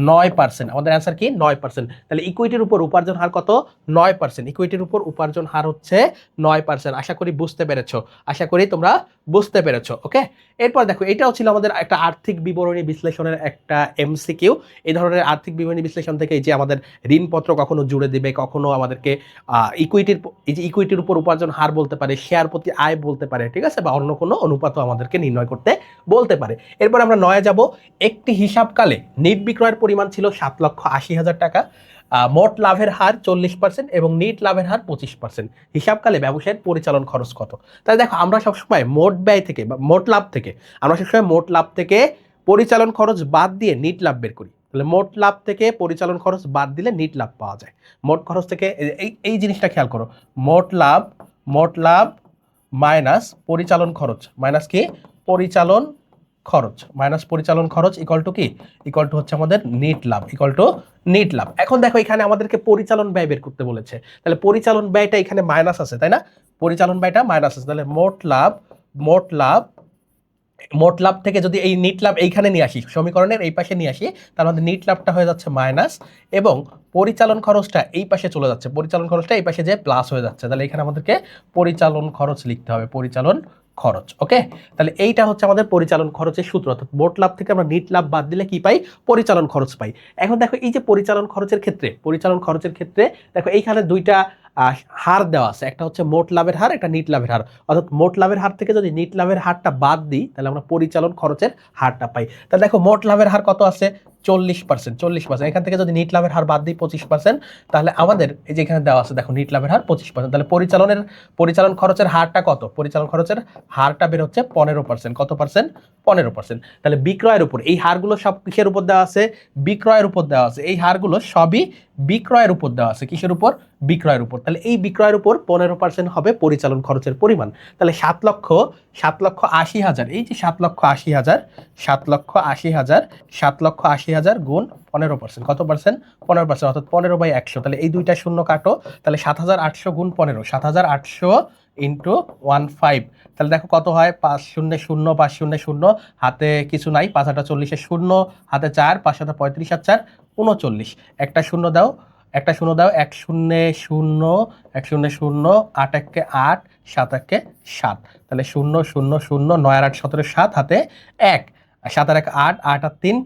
9%। আমাদের অ্যান্সার কি? 9%। তাহলে ইকুইটির উপর উপার্জন হার কত? 9%। ইকুইটির উপর উপার্জন হার হচ্ছে 9%। আশা করি বুঝতে পেরেছো, আশা করি তোমরা বুঝতে পেরেছো। ওকে, এরপর দেখো এটাও ছিল আমাদের একটা আর্থিক বিবরণী বিশ্লেষণের একটা এমসিকিউ। এই ধরনের আর্থিক বিবরণী বিশ্লেষণ থেকে এই যে আমাদের ঋণপত্র কখনো জুড়ে দিবে, কখনো আমাদেরকে ইকুইটির উপর উপার্জন হার বলতে পারে, শেয়ার প্রতি আয় বলতে পারে, ঠিক আছে, বা অন্য কোনো অনুপাতও আমাদেরকে নির্ণয় করতে বলতে পারে। এরপর আমরা 9 যাব। একটি হিসাবকালে নিট বিক্রয়ের পরিমাণ ছিল 7,80,000 টাকা, মোট লাভের হার 40% এবং নিট লাভের হার 25%। হিসাবকালে ব্যবসায়ের পরিচালন খরচ কত? তাহলে দেখো আমরা সবসময় মোট ব্যয় থেকে বা মোট লাভ থেকে, আমরা সবসময় মোট লাভ থেকে পরিচালন খরচ বাদ দিয়ে নিট লাভ বের করি। তাহলে মোট লাভ থেকে পরিচালন খরচ বাদ দিলে নিট লাভ পাওয়া যায়। মোট খরচ থেকে এই জিনিসটা খেয়াল করো, মোট লাভ মাইনাস পরিচালন খরচ, মাইনাস কি? পরিচালন খরচ, মাইনাস পরিচালন খরচ ইকুয়াল টু কি? ইকুয়াল টু হচ্ছে আমাদের নিট লাভ, ইকুয়াল টু নিট লাভ। এখন দেখো এখানে আমাদেরকে পরিচালন ব্যয় বের করতে বলেছে, তাহলে পরিচালন ব্যয়টা এখানে মাইনাস আছে, তাই না? পরিচালন ব্যয়টা মাইনাস আছে, তাহলে মোট লাভ থেকে যদি এই নিট লাভ এইখানে নিয়ে আসি, সমীকরণের এই পাশে নিয়ে আসি, তার মধ্যে নিট লাভটা হয়ে যাচ্ছে মাইনাস, এবং পরিচালন খরচটা এই পাশে চলে যাচ্ছে, পরিচালন খরচটা এই পাশে যে প্লাস হয়ে যাচ্ছে। তাহলে এখানে আমাদেরকে পরিচালন খরচ লিখতে হবে, পরিচালন খরচ। ওকে, তাহলে এইটা হচ্ছে আমাদের পরিচালন খরচের সূত্র, অর্থাৎ মোট লাভ থেকে আমরা নিট লাভ বাদ দিলে কি পাই? পরিচালন খরচ পাই। এখন দেখো এই যে পরিচালন খরচের ক্ষেত্রে দেখো এইখানে দুইটা হার দেওয়া আছে, একটা হচ্ছে মোট লাভের হার, একটা নিট লাভের হার। অর্থাৎ মোট লাভের হার থেকে যদি নিট লাভের হারটা বাদ দিই তাহলে আমরা পরিচালন খরচের হারটা পাই। তাহলে দেখো মোট লাভের হার কত আছে? 40%। এখান থেকে যদি নিট লাভের হার বাদ দিই 25%, তাহলে আমাদের এই যে এখানে দেওয়া আছে দেখো নিট লাভের হার 25%। তাহলে পরিচালন খরচের হারটা কত? পরিচালন খরচের হারটা বের হচ্ছে 15%। কত পার্সেন্ট? 15%। তাহলে বিক্রয়ের উপর এই হারগুলো সব কিসের উপর দেওয়া আছে? বিক্রয়ের উপর দেওয়া আছে। এই হারগুলো সবই বিক্রয়ের উপর দেওয়া আছে। কিসের উপর? বিক্রয়ের উপর। তাহলে এই বিক্রয়ের উপর 15% হবে পরিচালন খরচের পরিমাণ। তাহলে 7,80,000, এই যে 7,80,000 গুণ 15%, কত পার্সেন্ট? 15%, অর্থাৎ 15/100। তাহলে এই দুইটা শূন্য কাটো, তাহলে 7,800 গুণ 15, 7,800 ইন্টু 15। তাহলে দেখো কত হয়? 5 শূন্য 0, 5 শূন্য 0, হাতে কিছু নাই, 5 8 40, শূন্য হাতে 4, 5 7 35 আর 4 39। একটা শূন্য দাও, 1 শূন্য 0, 1 শূন্য 0, 8 1 8, 7 1 7। তাহলে 0 0 0, 9 আর 8 17, 7 হাতে 1, 7 আর 1 8, 8 আর 3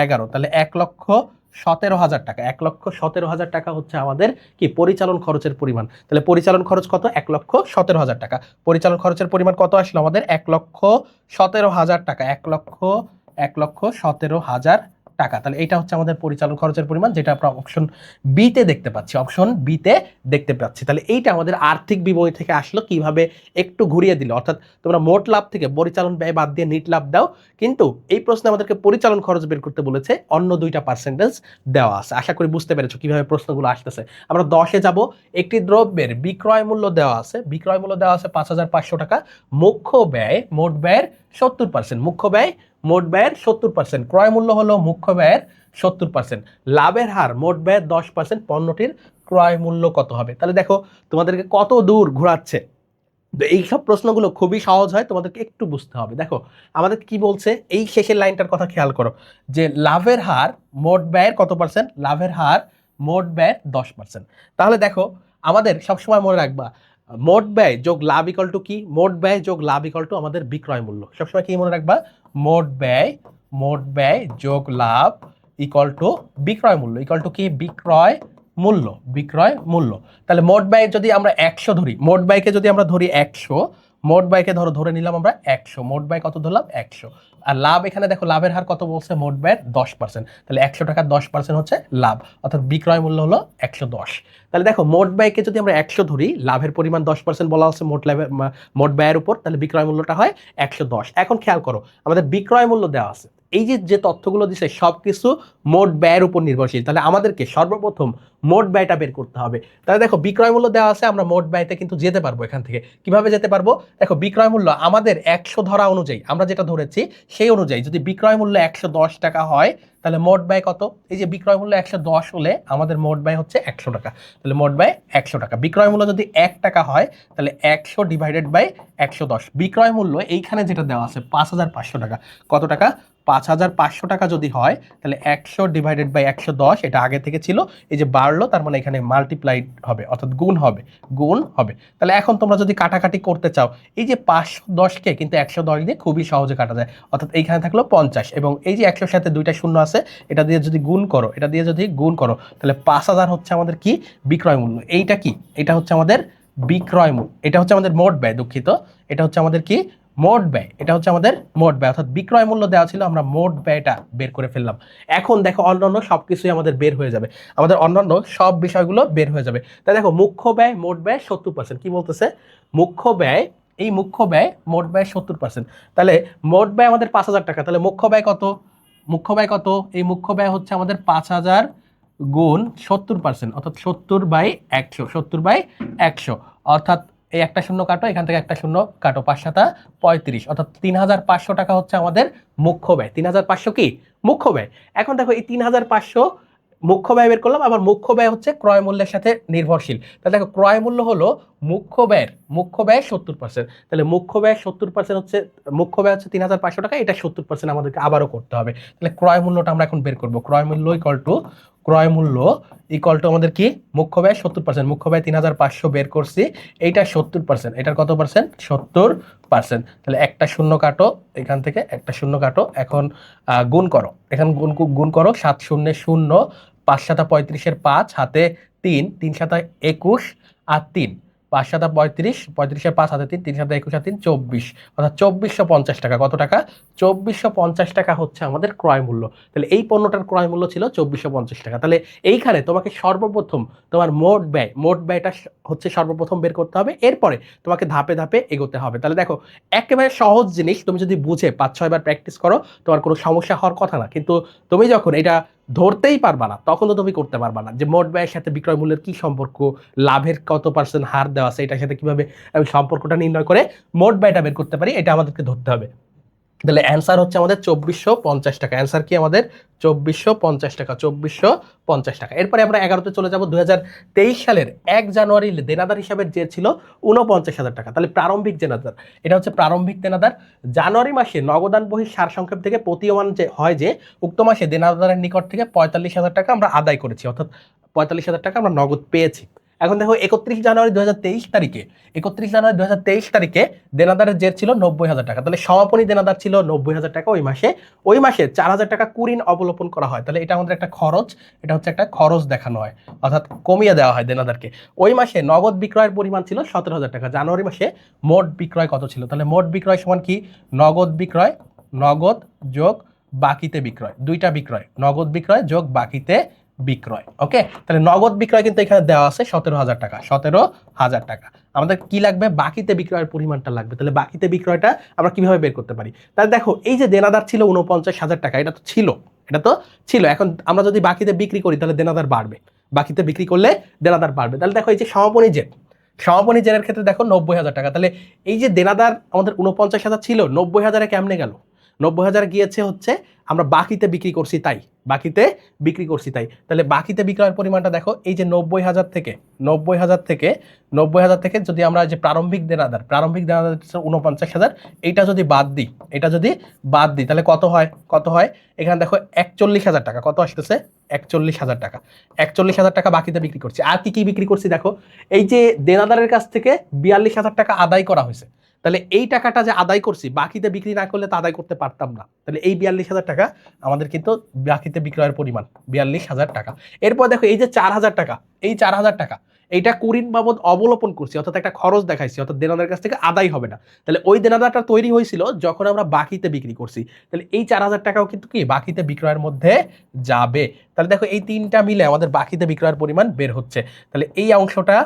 11। তাহলে 1,17,000 টাকা, 1,17,000 টাকা হচ্ছে আমাদের কি? পরিচালন খরচের পরিমাণ। তাহলে পরিচালন খরচ কত? 1,17,000 টাকা। পরিচালন খরচের পরিমাণ কত আসলো আমাদের? 1,17,000 টাকা, 1,17,000 টাকা। তাহলে এটা হচ্ছে আমাদের পরিচালন খরচের পরিমাণ, যেটা আমরা অপশন বিতে দেখতে পাচ্ছি, তাহলে এইটা আমাদের আর্থিক বিবরণী থেকে আসলো। কিভাবে? একটু ঘুরিয়ে দিল, অর্থাৎ তোমরা মোট লাভ থেকে পরিচালন ব্যয় বাদ দিয়ে নিট লাভ দাও, কিন্তু এই প্রশ্নে আমাদেরকে পরিচালন খরচ বের করতে বলেছে, অন্য দুইটা পার্সেন্টেজ দেওয়া আছে। আশা করি বুঝতে পেরেছো কিভাবে প্রশ্নগুলো আসতেছে। আমরা 10-এ যাব। একটি দ্রব্যের বিক্রয় মূল্য দেওয়া আছে, 5,500 টাকা। মুখ্য ব্যয় মোট ব্যয়ের 70%, মোট ব্যয়ের 70%। ক্রয় মূল্য হলো মুখ্য ব্যয়ের 70%। লাভের হার মোট ব্যয়ের 10%। পণ্যটির ক্রয় মূল্য কত হবে? তাহলে দেখো তোমাদেরকে কত দূর ঘোরাচ্ছে। এইসব প্রশ্নগুলো খুবই সহজ হয়, তোমাদেরকে একটু বুঝতে হবে। দেখো আমাদের কি বলছে, এই শেষের লাইনটার কথা খেয়াল করো, যে লাভের হার মোট ব্যয়ের কত পার্সেন্ট? লাভের হার মোট ব্যয়ের 10%। তাহলে দেখো আমাদের সবসময় মনে রাখবা, মোট ব্যয় যোগ লাভ ইকুয়াল টু কি? মোট ব্যয় যোগ লাভ ইকুয়াল টু আমাদের বিক্রয় মূল্য। সবসময় কি মনে রাখবা? মোট ব্যয় যোগ লাভ ইকুয়াল টু বিক্রয় মূল্য, ইকুয়াল টু কি? বিক্রয় মূল্য। তাহলে মোট ব্যয় যদি আমরা 100 ধরি, মোট ব্যয়কে যদি আমরা ধরি 100, মোট ব্যয়কে ধরে নিলাম আমরা 100, মোট ব্যয় কত ধরলাম 100। আর লাভ এখানে দেখো লাভের হার কত বলছে, মোট ব্যয়ের 10%, তাহলে 100 টাকার 10% হচ্ছে লাভ, অর্থাৎ বিক্রয় মূল্য হলো 110। তাহলে দেখো মোট ব্যয়কে যদি আমরা 100 ধরি, লাভের পরিমাণ 10% বলা হচ্ছে মোট ব্যয়ের উপর, তাহলে বিক্রয় মূল্যটা হয় 110। এখন খেয়াল করো আমাদের বিক্রয় মূল্য দেওয়া আছে, এই যে তথ্যগুলো দিচ্ছে সবকিছু মোট ব্যয়ের উপর নির্ভরশীল, তাহলে আমাদেরকে সর্বপ্রথম মোট ব্যয়টা বের করতে হবে। তাহলে দেখো বিক্রয় মূল্য দেওয়া আছে, আমরা মোট ব্যয়তে কিন্তু যেতে পারবো এখান থেকে। কিভাবে যেতে পারবো, দেখো বিক্রয় মূল্য আমাদের 100 ধরা অনুযায়ী, আমরা যেটা ধরেছি সেই অনুযায়ী যদি বিক্রয় মূল্য 110 টাকা হয়, তাহলে মোট ব্যয় কত, এই যে বিক্রয় মূল্য 110 হলে আমাদের মোট ব্যয় হচ্ছে 100 টাকা, তাহলে মোট ব্যয় 100 টাকা। বিক্রয় মূল্য যদি 1 টাকা হয়, তাহলে 100 ডিভাইডেড বাই 110, বিক্রয় মূল্য এইখানে যেটা দেওয়া আছে 5500 টাকা, কত টাকা 5500 টাকা যদি হয়, তাহলে 100 ডিভাইডেড বাই 110, এটা আগে থেকে ছিল, এই যে বাড়লো, তার মানে এখানে মাল্টিপ্লাইড হবে, অর্থাৎ গুণ হবে। তাহলে এখন তোমরা যদি কাটাকাটি করতে চাও, এই যে 510কে কিন্তু 110 দিয়ে খুবই সহজে কাটা যায়, অর্থাৎ এইখানে থাকলো 50, এবং এই যে 100 সাথে দুইটা শূন্য আছে, এটা দিয়ে যদি গুণ করো, তাহলে 5000 হচ্ছে আমাদের কি বিক্রয় মূল্য। এইটা কি, এটা হচ্ছে আমাদের বিক্রয় মূল্য, এটা হচ্ছে আমাদের মোট ব্যয়, দুঃখিত, এটা হচ্ছে আমাদের কি মোট ব্যয়, এটা হচ্ছে আমাদের মোট ব্যয়, অর্থাৎ বিক্রয় মূল্য দেওয়া ছিল, আমরা মোট ব্যয়টা বের করে ফেললাম। এখন দেখো অন্যান্য সবকিছুই আমাদের বের হয়ে যাবে, আমাদের অন্যান্য সব বিষয়গুলো বের হয়ে যাবে। তাই দেখো মুখ্য ব্যয় মোট ব্যয় 70%, কি বলতেছে মুখ্য ব্যয়, এই মুখ্য ব্যয় মোট ব্যয় 70%, তাহলে মোট ব্যয় আমাদের 5000 টাকা, তাহলে মুখ্য ব্যয় কত, এই মুখ্য ব্যয় হচ্ছে আমাদের 5000 গুণ 70%, অর্থাৎ 70/100, অর্থাৎ এই একটা শূন্য কাটো, এখান থেকে একটা শূন্য কাটো, 5 7 35, অর্থাৎ 3500 টাকা হচ্ছে আমাদের মুখ্য ব্যয়। 3500 কি মুখ্য ব্যয়। এখন দেখো এই 3500 মুখ্য ব্যয় বের করলাম, আবার মুখ্য ব্যয় হচ্ছে ক্রয় মূল্যের সাথে নির্ভরশীল, তাহলে দেখো ক্রয় মূল্য হলো মুখ্য ব্যয় 70%, তাহলে মুখ্য ব্যয় 70% হচ্ছে, মুখ্য ব্যয় হচ্ছে 3500 টাকা, এটা 70% আমাদেরকে আবারও করতে হবে। তাহলে ক্রয় মূল্যটা আমরা এখন বের করবো, ক্রয় মূল্য ইকুয়াল টু আমাদের কি মুখ্য ব্যয় 70%, মুখ্য ব্যয় 3500 বের করছি, এইটা 70%, এটার কত পার্সেন্ট 70%, তাহলে একটা শূন্য কাটো, এখান থেকে একটা শূন্য কাটো, এখন গুণ করো, এখানে গুণ করো, 7 শূন্য 0, 5 7 35 5, হাতে 3, 3 7 21 আর 3, 5 7 35, 35 5 হাতে 3, 3 7 21 আর 3 24, অর্থাৎ 2450 টাকা, কত টাকা 2450 টাকা হচ্ছে আমাদের ক্রয় মূল্য। তাহলে এই পণ্যটার ক্রয় মূল্য ছিল 2450 টাকা। তাহলে এইখানে তোমাকে সর্বপ্রথম তোমার মোট ব্যয়টা হচ্ছে সর্বপ্রথম বের করতে হবে, এরপরে তোমাকে ধাপে ধাপে এগোতে হবে। তাহলে দেখো একেবারে সহজ জিনিস, তুমি যদি বুঝে 5-6 বার প্র্যাকটিস করো তোমার কোনো সমস্যা হওয়ার কথা না, কিন্তু তুমি যখন এটা ধরতেই পারবা না তখন তো তুমি করতে পারবা না যে মোট ব্যয়ের সাথে বিক্রয় মূল্যের কি সম্পর্ক, লাভের কত পার্সেন্ট হার দেওয়া আছে, এটার সাথে কিভাবে আমি সম্পর্কটা নির্ণয় করে মোট ব্যয়টা বের করতে পারি, এটা আমাদেরকে ধরতে হবে। তাহলে অ্যান্সার হচ্ছে আমাদের 2450 টাকা, অ্যান্সার কি আমাদের 2450 টাকা, 2450 টাকা। এরপরে আমরা 11তে চলে যাব। 2023 সালের 1 জানুয়ারি দেনাদার হিসাবের যে ছিল 49,000 টাকা, তাহলে প্রারম্ভিক দেনাদার, এটা হচ্ছে প্রারম্ভিক দেনাদার। জানুয়ারি মাসে নগদান বহির সারসংক্ষেপ থেকে প্রতীয়মান যে হয় যে উক্ত মাসে দেনাদারের নিকট থেকে 45,000 টাকা আমরা আদায় করেছি, অর্থাৎ 45,000 টাকা আমরা নগদ পেয়েছি। এখন দেখো 31 জানুয়ারি 2023 তারিখে দেনাদারের জের ছিল 90,000 টাকা, তাহলে সমাপনী দেনাদার ছিল 90,000 টাকা ওই মাসে 4,000 টাকা কুঋণ অবলোপন করা হয়, তাহলে এটা আমাদের একটা খরচ, এটা হচ্ছে একটা খরচ দেখানো হয়, অর্থাৎ কমিয়ে দেওয়া হয় দেনাদারকে। ওই মাসে নগদ বিক্রয়ের পরিমাণ ছিল 17,000 টাকা। জানুয়ারি মাসে মোট বিক্রয় কত ছিল, তাহলে মোট বিক্রয় সমান কি নগদ যোগ বাকিতে বিক্রয়, দুইটা বিক্রয়, নগদ বিক্রয় যোগ বাকিতে বিক্রয়। ওকে, তাহলে নগদ বিক্রয় কিন্তু এখানে দেওয়া আছে 17,000 টাকা, 17,000 টাকা। আমাদের কি লাগবে, বাকিতে বিক্রয়ের পরিমাণটা লাগবে। তাহলে বাকিতে বিক্রয়টা আমরা কিভাবে বের করতে পারি, তাহলে দেখো এই যে দেনাদার ছিল 49,000 টাকা, এটা তো ছিল, এখন আমরা যদি বাকিতে বিক্রি করি তাহলে দেনাদার বাড়বে, বাকিতে বিক্রি করলে দেনাদার বাড়বে। তাহলে দেখো এই যে সমাপনী জেরের ক্ষেত্রে দেখো 90,000 টাকা, তাহলে এই যে দেনাদার আমাদের 49,000 ছিল, 90,000-এ কেমনে গেল, 90,000 গিয়েছে হচ্ছে আমরা বাকিতে বিক্রি করছি তাই, তাহলে বাকিতে বিক্রয়ের পরিমাণটা দেখো, এই যে 90,000 থেকে যদি আমরা যে প্রারম্ভিক দেনাদার 49,000, এইটা যদি বাদ দিই তাহলে কত হয় এখানে দেখো 41,000 টাকা, কত আসতেছে 41,000 টাকা বাকিতে বিক্রি করছি। আর কি বিক্রি করছি দেখো, এই যে দেনাদারের কাছ থেকে 42,000 টাকা আদায় করা হয়েছে, তাহলে এই টাকাটা যে আদায় করছি বাকিতে বিক্রি না করলে তো আদায় করতে পারতাম না, তাহলে এই 42,000 টাকা আমাদের কিন্তু বাকিতে বিক্রয়ের পরিমাণ 42,000 টাকা। এরপর দেখো এই যে 4,000 টাকা, এই 4,000 টাকা এইটা কুরিন বাবদ অবলোপন করছি, অর্থাৎ একটা খরচ দেখাইছি, অর্থাৎ দেনাদারের কাছ থেকে আদায় হবে না। তাহলে ওই দেনাদারটা তৈরি হয়েছিল যখন আমরা বাকিতে বিক্রি করছি, তাহলে এই 4,000 টাকাও কিন্তু কি বাকিতে বিক্রয়ের মধ্যে যাবে। তাহলে দেখো এই তিনটা মিলে আমাদের বাকিতে বিক্রয়ের পরিমাণ বের হচ্ছে। তাহলে এই অংশটা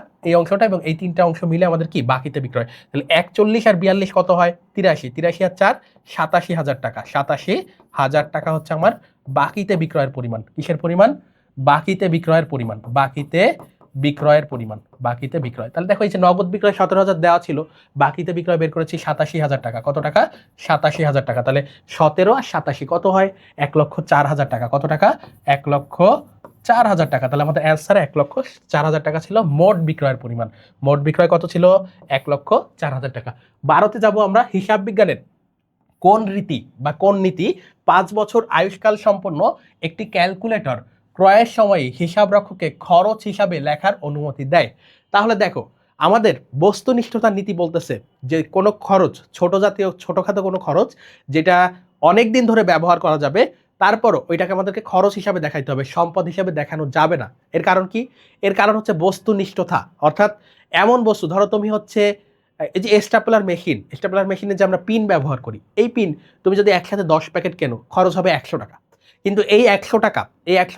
এবং এই তিনটা অংশ মিলে আমাদের কি বাকিতে বিক্রয়। তাহলে 41 আর 42 কত হয়? 83। 83 আর 4 87,000 টাকা। 87,000 টাকা হচ্ছে আমার বাকিতে বিক্রয়ের পরিমাণ। কিসের পরিমাণ? বাকিতে বিক্রয়ের পরিমাণ। বাকিতে বিক্রয়ের পরিমাণ। বাকিতে বিক্রয়। তাহলে দেখো এই যে নগদ বিক্রয় 17,000 দেওয়া ছিল, বাকিতে বিক্রয় বের করেছি 87,000 টাকা। কত টাকা? 87,000 টাকা। তাহলে 17 আর 87 কত হয়? 1,04,000 টাকা। কত টাকা? 1,04,000 টাকা। তাহলে আমাদের অ্যান্সার 1,04,000 টাকা ছিল মোট বিক্রয়ের পরিমাণ। মোট বিক্রয় কত ছিল? 1,04,000 টাকা। 12তে যাব আমরা হিসাব বিজ্ঞানের কোন রীতি বা কোন নীতি 5 বছর আয়ুষ্কাল সম্পন্ন একটি ক্যালকুলেটর ক্রয়ের সময় হিসাব রক্ষকে খরচ হিসাবে লেখার অনুমতি দেয়। তাহলে দেখো আমাদের বস্তুনিষ্ঠতার নীতি বলতেছে যে কোনো খরচ, ছোট জাতীয় ছোটখাটো কোনো খরচ যেটা অনেক দিন ধরে ব্যবহার করা যাবে, তারপরও ওইটাকে আমাদেরকে খরচ হিসাবে দেখাইতে হবে, সম্পদ হিসাবে দেখানো যাবে না। এর কারণ কি? এর কারণ হচ্ছে বস্তুনিষ্ঠতা। অর্থাৎ এমন বস্তু, ধরো তুমি হচ্ছে এই যে স্টেপলার মেশিনে যে আমরা পিন ব্যবহার করি, এই পিন তুমি যদি একসাথে 10 প্যাকেট কেনো, খরচ হবে 100 টাকা। কিন্তু এই 100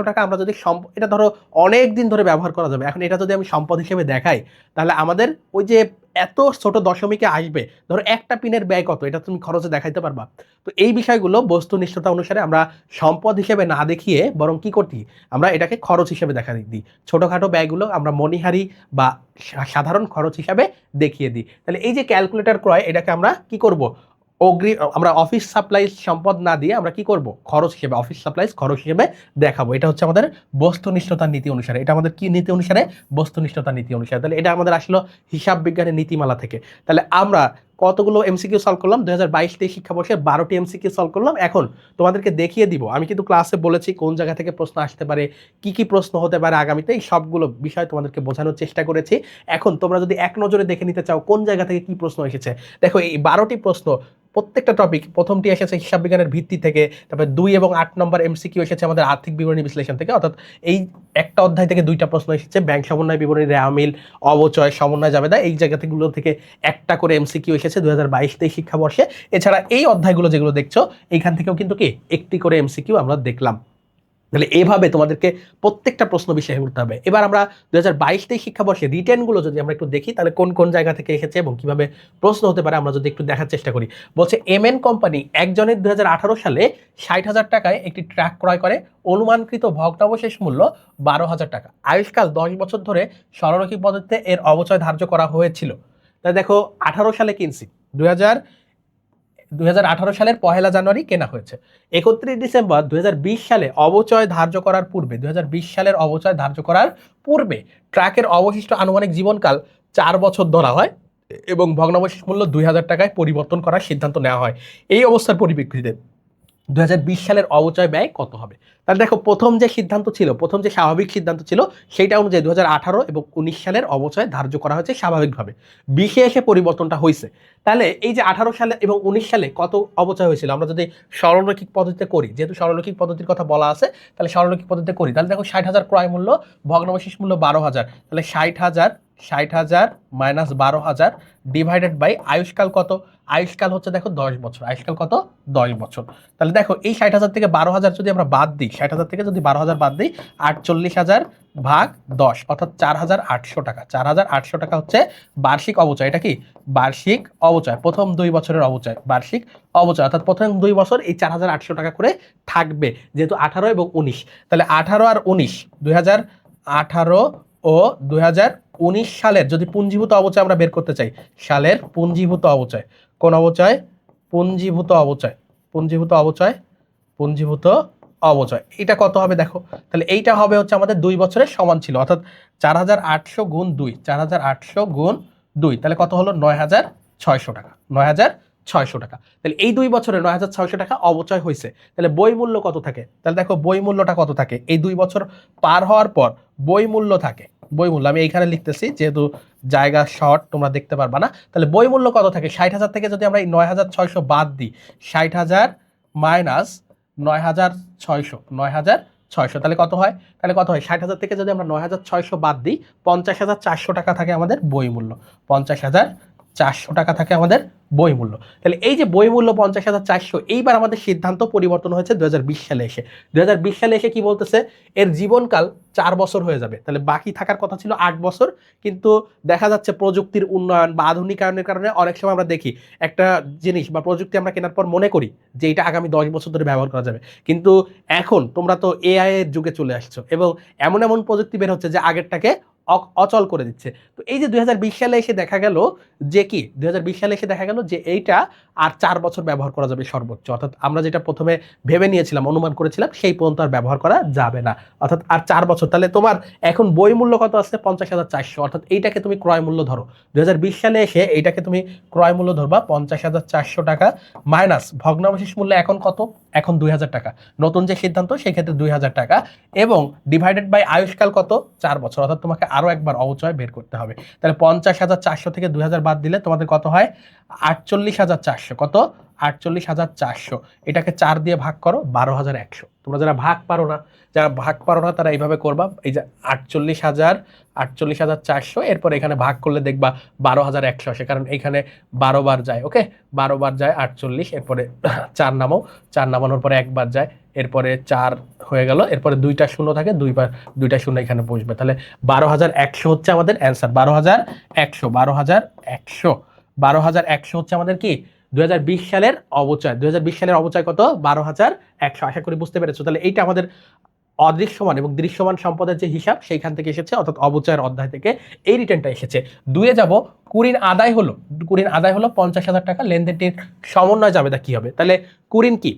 টাকা আমরা যদি এটা ধরো অনেক দিন ধরে ব্যবহার করা যাবে, এখন এটা যদি আমি সম্পদ হিসেবে দেখাই, তাহলে আমাদের ওই যে এত ছোট দশমিকে আসবে, ধরো একটা পিনের ব্যয় কত, এটা তুমি খরচে দেখাইতে পারবা। তো এই বিষয়গুলো বস্তুনিষ্ঠতা অনুসারে আমরা সম্পদ হিসেবে না দেখিয়ে বরং কি করতি, আমরা এটাকে খরচ হিসেবে দেখা দিই। ছোটোখাটো ব্যয়গুলো আমরা মণিহারি বা সাধারণ খরচ হিসাবে দেখিয়ে দিই। তাহলে এই যে ক্যালকুলেটর ক্রয়, এটাকে আমরা কি করব, আমরা অফিস সাপ্লাইজ সম্পদ না দিয়ে আমরা কি করব, খরচ হিসেবে, অফিস সাপ্লাইজ খরচ হিসেবে দেখাবো। এটা হচ্ছে আমাদের বস্তুনিষ্ঠতার নীতি অনুসারে। এটা আমাদের কি নীতি অনুসারে? বস্তুনিষ্ঠতার নীতি অনুসারে। তাহলে এটা আমাদের আসলো হিসাব বিজ্ঞানের নীতিমালা থেকে। তাহলে আমরা কতগুলো এমসিকিউ সলভ করলাম? 2022-23 শিক্ষাবর্ষে 12টি এমসিকিউ সলভ করলাম। এখন তোমাদেরকে দেখিয়ে দিব, আমি কিন্তু ক্লাসে বলেছি কোন জায়গা থেকে প্রশ্ন আসতে পারে, কি কি প্রশ্ন হতে পারে আগামীতে, এই সবগুলো বিষয় তোমাদেরকে বোঝানোর চেষ্টা করেছি। এখন তোমরা যদি এক নজরে দেখে নিতে চাও কোন জায়গা থেকে কি প্রশ্ন এসেছে, দেখো এই 12টি প্রশ্ন প্রত্যেকটা টপিক, প্রথমটি এসেছে হিসাব বিজ্ঞানের ভিত্তি থেকে, তারপরে 2 এবং 8 নম্বর এমসিকিউ এসেছে আমাদের আর্থিক বিবরণী বিশ্লেষণ থেকে, অর্থাৎ এই একটা অধ্যায় থেকে 2টা প্রশ্ন এসেছে, ব্যাংক সমন্বয় বিবরণী, রেওয়ামিল, অবচয়, সমন্বয়, জাবেদা, এই জায়গাগুলো থেকে একটা করে এমসিকিউ এসেছে 2022-23 শিক্ষাবর্ষে। এছাড়া এই অধ্যায়গুলো যেগুলো দেখছো এইখান থেকেও কিন্তু কি একটি করে এমসিকিউ আমরা দেখলাম। তাহলে এভাবে তোমাদেরকে প্রত্যেকটা প্রশ্ন বিষয়ে বলতে হবে। এবার আমরা 2022-23 শিক্ষাবর্ষে রিটেনগুলো যদি আমরা একটু দেখি, তাহলে কোন কোন জায়গা থেকে এসেছে এবং কিভাবে প্রশ্ন হতে পারে আমরা যদি একটু দেখার চেষ্টা করি। বলছে এমএন কোম্পানি একজনের 2018 সালে 60,000 টাকায় একটি ট্রাক ক্রয় করে, অনুমানকৃত ভগ্নাবশেষ মূল্য 12,000 টাকা। আয়ুষ্কাল 10 বছর ধরে সরলরৈখিক পদ্ধতিতে এর অবচয় ধার্য করা হয়েছিল। তাই দেখো 18 সালে কিনছি, 2018 সালের 1 জানুয়ারি কেনা হয়েছে, 31 ডিসেম্বর 2020 সালে অবচয় ধার্য করার পূর্বে, 2020 সালের অবচয় ধার্য করার পূর্বে ট্রাকের অবশিষ্ট আনুমানিক জীবনকাল 4 বছর ধরা হয় এবং ভগ্নাবশেষ মূল্য 2,000 টাকায় পরিবর্তন করার সিদ্ধান্ত নেওয়া হয়। এই অবস্থার পরিপ্রেক্ষিতে 2020 সালের অবচয় ব্যয় কত হবে? তাহলে দেখো প্রথম যে সিদ্ধান্ত ছিল, প্রথম যে স্বাভাবিক সিদ্ধান্ত ছিল, সেইটা অনুযায়ী 2018 এবং 19 সালের অবচয় ধার্য করা হয়েছে স্বাভাবিকভাবে, 20-এ এসে পরিবর্তনটা হয়েছে। তাহলে এই যে 18 সালে এবং 19 সালে কত অবচয় হয়েছিল, আমরা যদি সরলরৈখিক পদ্ধতিতে করি, যেহেতু সরলরৈখিক পদ্ধতির কথা বলা আছে, তাহলে সরলরৈখিক পদ্ধতিতে করি, তাহলে দেখো 60,000 ক্রয় মূল্য, ভগ্নাবশেষ মূল্য 12,000, তাহলে 60,000 মাইনাস 12,000 ডিভাইডেড বাই আয়ুষ্কাল কত? আয়ুষ্কাল হচ্ছে দেখো 10 বছর। আয়ুষ্কাল কত? 10 বছর। তাহলে দেখো এই 60,000 থেকে 12,000 যদি আমরা বাদ দিই, 60,000 থেকে যদি 12,000 বাদ দিই, 48,000 ভাগ 10 অর্থাৎ 4,800 টাকা। 4,800 টাকা হচ্ছে বার্ষিক অবচয়। এটা কি বার্ষিক অবচয়? প্রথম 2 বছরের অবচয়, বার্ষিক অবচয়, অর্থাৎ প্রথম 2 বছর এই 4,800 টাকা করে থাকবে, যেহেতু 18 এবং 19। তাহলে 18 আর 19, 2018 ও 2019 সালের যদি পুঞ্জীভূত অবচয় আমরা বের করতে চাই, সালের পুঞ্জীভূত অবচয়, কোন অবচয়? পুঞ্জীভূত অবচয়, পুঞ্জীভূত অবচয়, পুঞ্জীভূত অবচয়, এটা কত হবে দেখো? তাহলে এইটা হবে হচ্ছে আমাদের 2 বছরের সমান ছিল, অর্থাৎ 4,800 গুণ 2, 4,800 গুণ 2, তাহলে কত হলো? 9,600 টাকা, 9,600 টাকা। তাহলে এই 2 বছরে 9,600 টাকা অবচয় হয়েছে। তাহলে বই মূল্য কত থাকে? তাহলে দেখো বই মূল্যটা কত থাকে, এই 2 বছর পার হওয়ার পর বই মূল্য থাকে, বই মূল্য আমি এইখানে লিখতেছি যেহেতু জায়গা শর্ট তোমরা দেখতে পারবা না। তাহলে বই মূল্য কত থাকে? 60,000 থেকে যদি আমরা এই 9,600 বাদ দিই, 60,000 মাইনাস 9,600, 600, তাহলে কত হয়? 60,000 থেকে যদি আমরা 9,600 বাদ দিই, 50,400 টাকা থাকে আমাদের বই মূল্য। 50,400 টাকা থাকে আমাদের বই মূল্য। তাহলে এই যে বই মূল্য 50,400, এইবার আমাদের সিদ্ধান্ত পরিবর্তন হয়েছে 2020 সালে এসে। 2020 সালে এসে কি বলতেছে? এর জীবনকাল 4 বছর হয়ে যাবে, তাহলে বাকি থাকার কথা ছিল 8 বছর। কিন্তু দেখা যাচ্ছে প্রযুক্তির উন্নয়ন বা আধুনিকায়নের কারণে অনেক সময় আমরা দেখি একটা জিনিস বা প্রযুক্তি আমরা কেনার পর মনে করি যে এটা আগামী 10 বছর ধরে ব্যবহার করা যাবে, কিন্তু এখন তোমরা তো এআই এর যুগে চলে আসছো এবং এমন এমন প্রযুক্তি বের হচ্ছে যে আগেরটাকে অচল করে দিচ্ছে। তো এই যে 2020 সালে এসে দেখা গেল যে কি 2020 সালে এসে দেখা গেল যে এইটা আর 4 বছর ব্যবহার করা যাবে সর্বোচ্চ, অর্থাৎ আমরা যেটা প্রথমে ভেবে নিয়েছিলাম, অনুমান করেছিলাম, সেই পর্যন্ত আর ব্যবহার করা যাবে না, অর্থাৎ আর 4 বছর। তাহলে তোমার এখন বই মূল্য কত আছে? 50,400, অর্থাৎ এইটাকে তুমি ক্রয় মূল্য ধরো। 2020 সালে এসে এইটাকে তুমি ক্রয় মূল্য ধরবা 50,400 টাকা মাইনাস ভগ্নাবশেষ মূল্য এখন কত? এখন 2,000 টাকা। নতুন যে সিদ্ধান্ত সেই ক্ষেত্রে 2,000 টাকা এবং ডিভাইডেড বাই আয়ুষ্কাল কত? 4 বছর, অর্থাৎ তোমাকে আরো একবার অবচয় বের করতে হবে। তাহলে 50,400 থেকে 2,000 বাদ দিলে তোমাদের কত হয়? 48,400। কত? 48,400। এটাকে 4 দিয়ে ভাগ করো, 12,100। তোমরা যারা ভাগ পারো না তারা এইভাবে করবা। এই যে 48,400, এরপর এখানে ভাগ করলে দেখবা 12,100 আসে, কারণ এখানে 12 বার যায়। ওকে, 12 বার যায় 48, এরপরে 4 নামাও, 4 নামানোর পরে একবার যায়, এরপরে 4 হয়ে গেল, এরপরে 2টা শূন্য থাকে, 2টা শূন্য এখানে বসবে। তাহলে 12,100 হচ্ছে আমাদের অ্যান্সার। 12,100 হচ্ছে আমাদের কি 2020 সালের অবচয়। 2020 সালের অবচয় কত? 12,100। আশা করি বুঝতে পেরেছো। তাহলে এইটা আমাদের অদৃশ্যমান এবং দৃশ্যমান সম্পদের যে হিসাব সেইখান থেকে এসেছে, অর্থাৎ অবচয়ের অধ্যায় থেকে এই রিটার্নটা এসেছে। 2-এ যাব, কুরিন আদায় হলো 50,000 টাকা, লেনদেনটির সমন্বয় জাবেদা কি হবে? তাহলে কুরিন কি?